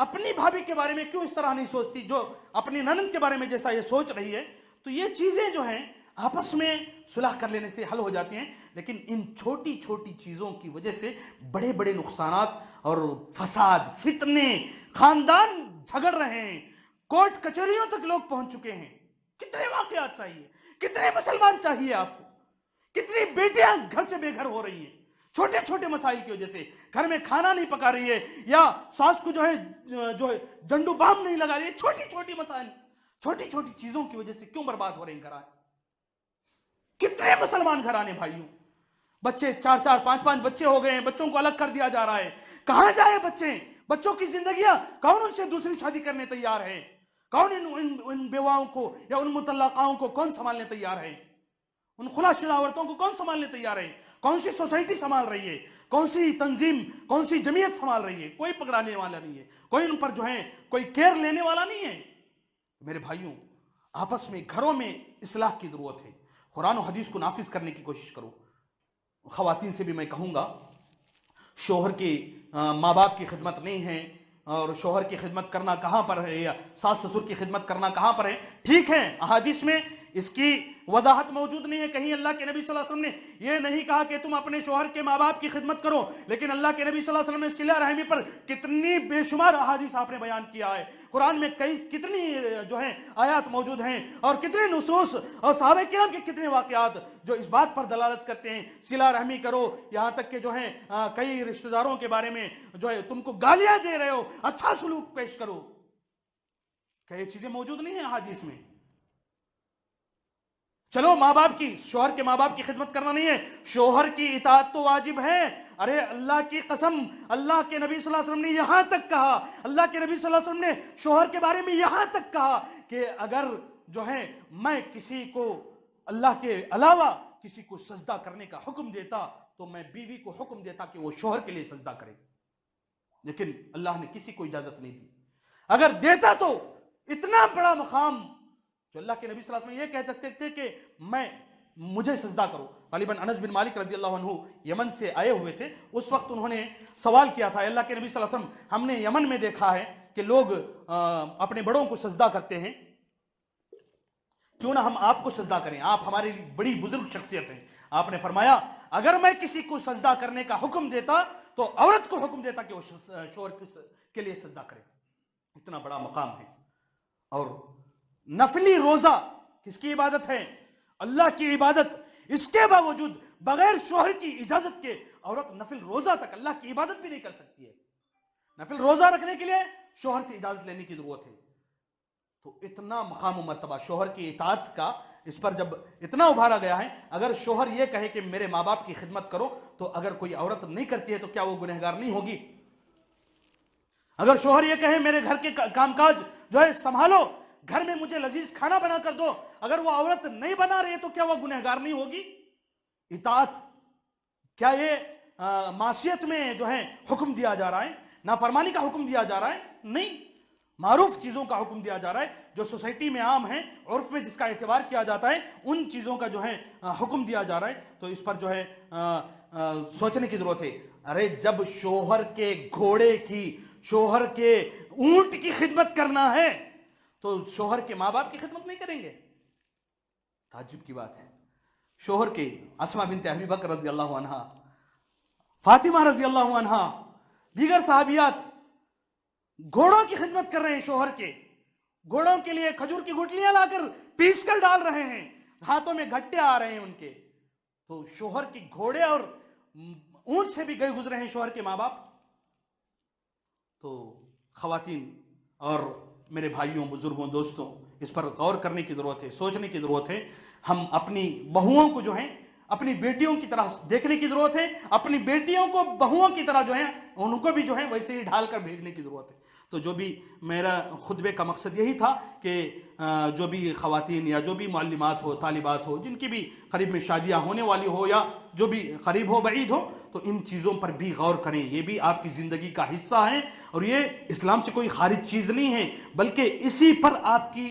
اپنی بھابھی کے بارے میں کیوں اس طرح نہیں سوچتی جو اپنی ننند کے بارے میں جیسا یہ سوچ رہی ہے؟ تو یہ چیزیں جو ہیں آپس میں صلح کر لینے سے حل ہو جاتی ہیں، لیکن ان چھوٹی چھوٹی چیزوں کی وجہ سے بڑے بڑے نقصانات اور فساد، فتنے، خاندان جھگڑ رہے ہیں، کورٹ کچہریوں تک لوگ پہنچ چکے ہیں۔ کتنے واقعات چاہیے، کتنے مسلمان چاہیے آپ کو، کتنی بیٹیاں گھر سے بے گھر ہو رہی ہیں چھوٹے چھوٹے مسائل کی وجہ سے، گھر میں کھانا نہیں پکا رہی ہے یا ساس کو جو ہے جنڈو بام نہیں لگا رہی ہے، چھوٹی چھوٹی مسائل، چھوٹی چھوٹی چیزوں کی وجہ سے کیوں برباد ہو رہے ہیں گھرانے؟ کتنے مسلمان گھرانے بھائیوں، بچے 4 5 بچے ہو گئے ہیں، بچوں کو الگ کر دیا جا رہا ہے، کہاں جائے بچے؟ بچوں کی زندگیاں کون ان سے دوسری شادی کرنے تیار ہے؟ کون ان بیواؤں کو یا ان مطلقاؤں کو کون سنبھالنے تیار ہے؟ ان خلا شدہ عورتوں کو کون سنبھالنے تیار ہے؟ کون سی سوسائٹی سنبھال رہی ہے؟ کون سی تنظیم، کون سی جمعیت سنبھال رہی ہے؟ کوئی پکڑانے والا نہیں ہے، کوئی ان پر جو ہے کوئی کیئر لینے والا نہیں ہے۔ میرے بھائیوں، آپس میں گھروں میں اصلاح کی ضرورت ہے، قرآن و حدیث کو نافذ کرنے کی کوشش کرو۔ خواتین سے بھی میں کہوں گا، شوہر کے ماں باپ کی خدمت نہیں ہے، اور شوہر کی خدمت کرنا کہاں پر ہے یا ساس سسر کی خدمت کرنا کہاں پر ہے؟ ٹھیک ہے، احادیث میں اس کی وضاحت موجود نہیں ہے، کہیں اللہ کے نبی صلی اللہ علیہ وسلم نے یہ نہیں کہا کہ تم اپنے شوہر کے ماں باپ کی خدمت کرو، لیکن اللہ کے نبی صلی اللہ علیہ وسلم نے صلہ رحمی پر کتنی بے شمار احادیث آپ نے بیان کیا ہے، قرآن میں کتنی جو ہیں آیات موجود ہیں، اور کتنے نصوص اور صحابہ کرام کے کتنے واقعات جو اس بات پر دلالت کرتے ہیں صلہ رحمی کرو، یہاں تک کہ جو ہے کئی رشتہ داروں کے بارے میں جو ہے تم کو گالیاں دے رہے ہو، اچھا سلوک پیش کرو، کہ یہ چیزیں موجود نہیں ہیں احادیث میں؟ چلو ماں باپ کی، شوہر کے ماں باپ کی خدمت کرنا نہیں ہے، شوہر کی اطاعت تو واجب ہے۔ ارے اللہ کی قسم، اللہ کے نبی صلی اللہ علیہ وسلم نے یہاں تک کہا، اللہ کے نبی صلی اللہ علیہ وسلم نے شوہر کے بارے میں یہاں تک کہا کہ اگر جو ہے میں کسی کو اللہ کے علاوہ کسی کو سجدہ کرنے کا حکم دیتا تو میں بیوی کو حکم دیتا کہ وہ شوہر کے لیے سجدہ کرے، لیکن اللہ نے کسی کو اجازت نہیں دی۔ اگر دیتا تو اتنا بڑا مقام جو اللہ کے نبی صلی اللہ علیہ وسلم یہ کہہ سکتے تھے کہ مجھے سجدہ کرو۔ غالباً انس بن مالک رضی اللہ عنہ یمن سے آئے ہوئے تھے، اس وقت انہوں نے سوال کیا تھا، اللہ کے نبی صلی اللہ علیہ وسلم ہم نے یمن میں دیکھا ہے کہ لوگ اپنے بڑوں کو سجدہ کرتے ہیں، کیوں نہ ہم آپ کو سجدہ کریں، آپ ہمارے لیے بڑی بزرگ شخصیت ہیں. آپ نے فرمایا اگر میں کسی کو سجدہ کرنے کا حکم دیتا تو عورت کو حکم دیتا کہ وہ شوہر کے لیے سجدہ کرے. اتنا بڑا مقام ہے. اور نفلی روزہ کس کی عبادت ہے؟ اللہ کی عبادت. اس کے باوجود بغیر شوہر کی اجازت کے عورت نفل روزہ تک اللہ کی عبادت بھی نہیں کر سکتی ہے. نفل روزہ رکھنے کے لیے شوہر سے اجازت لینے کی ضرورت ہے. تو اتنا مقام و مرتبہ شوہر کی اطاعت کا اس پر جب اتنا ابھارا گیا ہے. اگر شوہر یہ کہے کہ میرے ماں باپ کی خدمت کرو تو اگر کوئی عورت نہیں کرتی ہے تو کیا وہ گنہگار نہیں ہوگی؟ اگر شوہر یہ کہے میرے گھر کے کام کاج جو ہے سنبھالو، گھر میں مجھے لذیذ کھانا بنا کر دو، اگر وہ عورت نہیں بنا رہی ہے تو کیا وہ گنہگار نہیں ہوگی؟ اطاعت کیا یہ معصیت میں جو ہے حکم دیا جا رہا ہے؟ نافرمانی کا حکم دیا جا رہا ہے؟ نہیں، معروف چیزوں کا حکم دیا جا رہا ہے جو سوسائٹی میں عام ہیں، عرف میں جس کا اعتبار کیا جاتا ہے، ان چیزوں کا جو ہے حکم دیا جا رہا ہے. تو اس پر جو ہے سوچنے کی ضرورت ہے. ارے جب شوہر کے گھوڑے کی، شوہر کے اونٹ کی خدمت کرنا ہے تو شوہر کے ماں باپ کی خدمت نہیں کریں گے؟ تعجب کی بات ہے. شوہر کے اسماء بنت ابی بکر رضی اللہ عنہا، فاطمہ رضی اللہ عنہا، دیگر صحابیات گھوڑوں کی خدمت کر رہے ہیں. شوہر کے گھوڑوں کے لیے کھجور کی گٹلیاں لا کر پیس کر ڈال رہے ہیں، ہاتھوں میں گھٹے آ رہے ہیں ان کے. تو شوہر کے گھوڑے اور اونٹ سے بھی گئے گزرے ہیں شوہر کے ماں باپ. تو خواتین اور میرے بھائیوں، بزرگوں، دوستوں، اس پر غور کرنے کی ضرورت ہے، سوچنے کی ضرورت ہے. ہم اپنی بہوؤں کو جو ہے اپنی بیٹیوں کی طرح دیکھنے کی ضرورت ہے. اپنی بیٹیوں کو بہوؤں کی طرح جو ہے ان کو بھی جو ہے ویسے ہی ڈھال کر بھیجنے کی ضرورت ہے. تو جو بھی میرا خطبے کا مقصد یہی تھا کہ جو بھی خواتین یا جو بھی معلمات ہو، طالبات ہو، جن کی بھی قریب میں شادیاں ہونے والی ہو یا جو بھی قریب ہو بعید ہو، تو ان چیزوں پر بھی غور کریں. یہ بھی آپ کی زندگی کا حصہ ہیں اور یہ اسلام سے کوئی خارج چیز نہیں ہے، بلکہ اسی پر آپ کی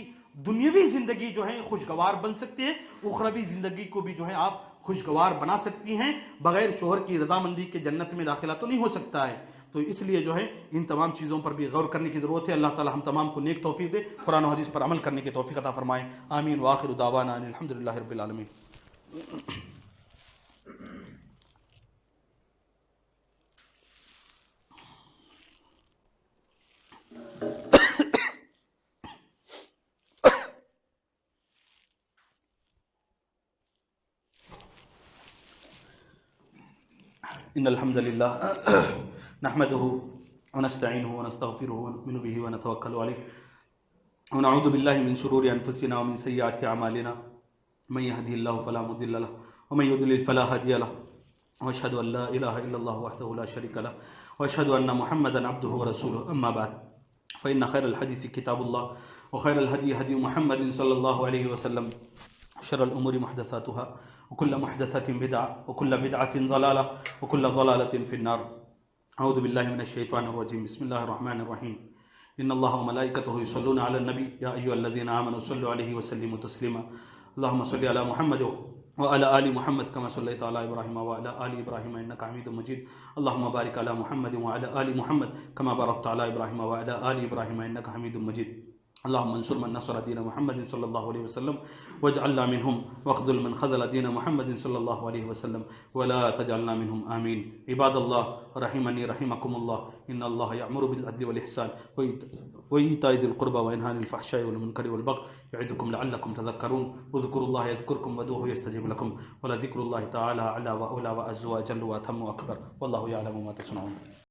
دنیاوی زندگی جو ہے خوشگوار بن سکتی ہے، اخروی زندگی کو بھی جو ہے آپ خوشگوار بنا سکتی ہیں. بغیر شوہر کی رضامندی کے جنت میں داخلہ تو نہیں ہو سکتا ہے. تو اس لیے جو ہے ان تمام چیزوں پر بھی غور کرنے کی ضرورت ہے. اللہ تعالی ہم تمام کو نیک توفیق دے، قرآن و حدیث پر عمل کرنے کی توفیق عطا فرمائے. آمین. وآخر دعوانا ان الحمدللہ رب العالمین. ان الحمد للہ نحمده ونستعینه ونستغفره ونؤمن به ونتوکل علیہ ونعوذ باللہ من شرور انفسنا ومن سیئات اعمالنا من يهده الله فلا مضل له ومن يضلل فلا هادي له واشهد ان لا اله الا الله وحده لا شريك له واشهد ان محمدا عبده ورسوله. اما بعد فان خير الحديث كتاب الله وخير الهدي هدي محمد صلى الله عليه وسلم شر الامور محدثاتها وكل محدثة بدعة وكل بدعة ضلالة وكل ضلالة في النار. أعوذ بالله من الشيطان الرجيم. بسم الله الرحمن الرحيم. إن الله وملائكته يصلون على النبي يا أيها الذين آمنوا صلوا عليه وسلموا تسليما. اللهم صل على محمد وعلى آل محمد كما صليت على إبراهيم وعلى آل إبراهيم إنك حميد مجيد. اللهم بارك على محمد وعلى آل محمد كما باركت على إبراهيم وعلى آل إبراهيم إنك حميد مجيد. اللهم انصر من نصر دين محمد صلى الله عليه وسلم واجعلنا منهم واخذل من خذل دين محمد صلى الله عليه وسلم ولا تجعلنا منهم. آمين. عباد الله رحمني رحمكم الله. إن الله يأمر بالعدل والإحسان وإيتاء ذي القربى وينهى عن الفحشاء والمنكر والبغي يعظكم لعلكم تذكرون. اذكروا الله يذكركم وادعوه يستجب لكم ولذكر الله تعالى أعلى وأولى وأعز وأجل وأتم وأكبر والله يعلم ما تصنعون.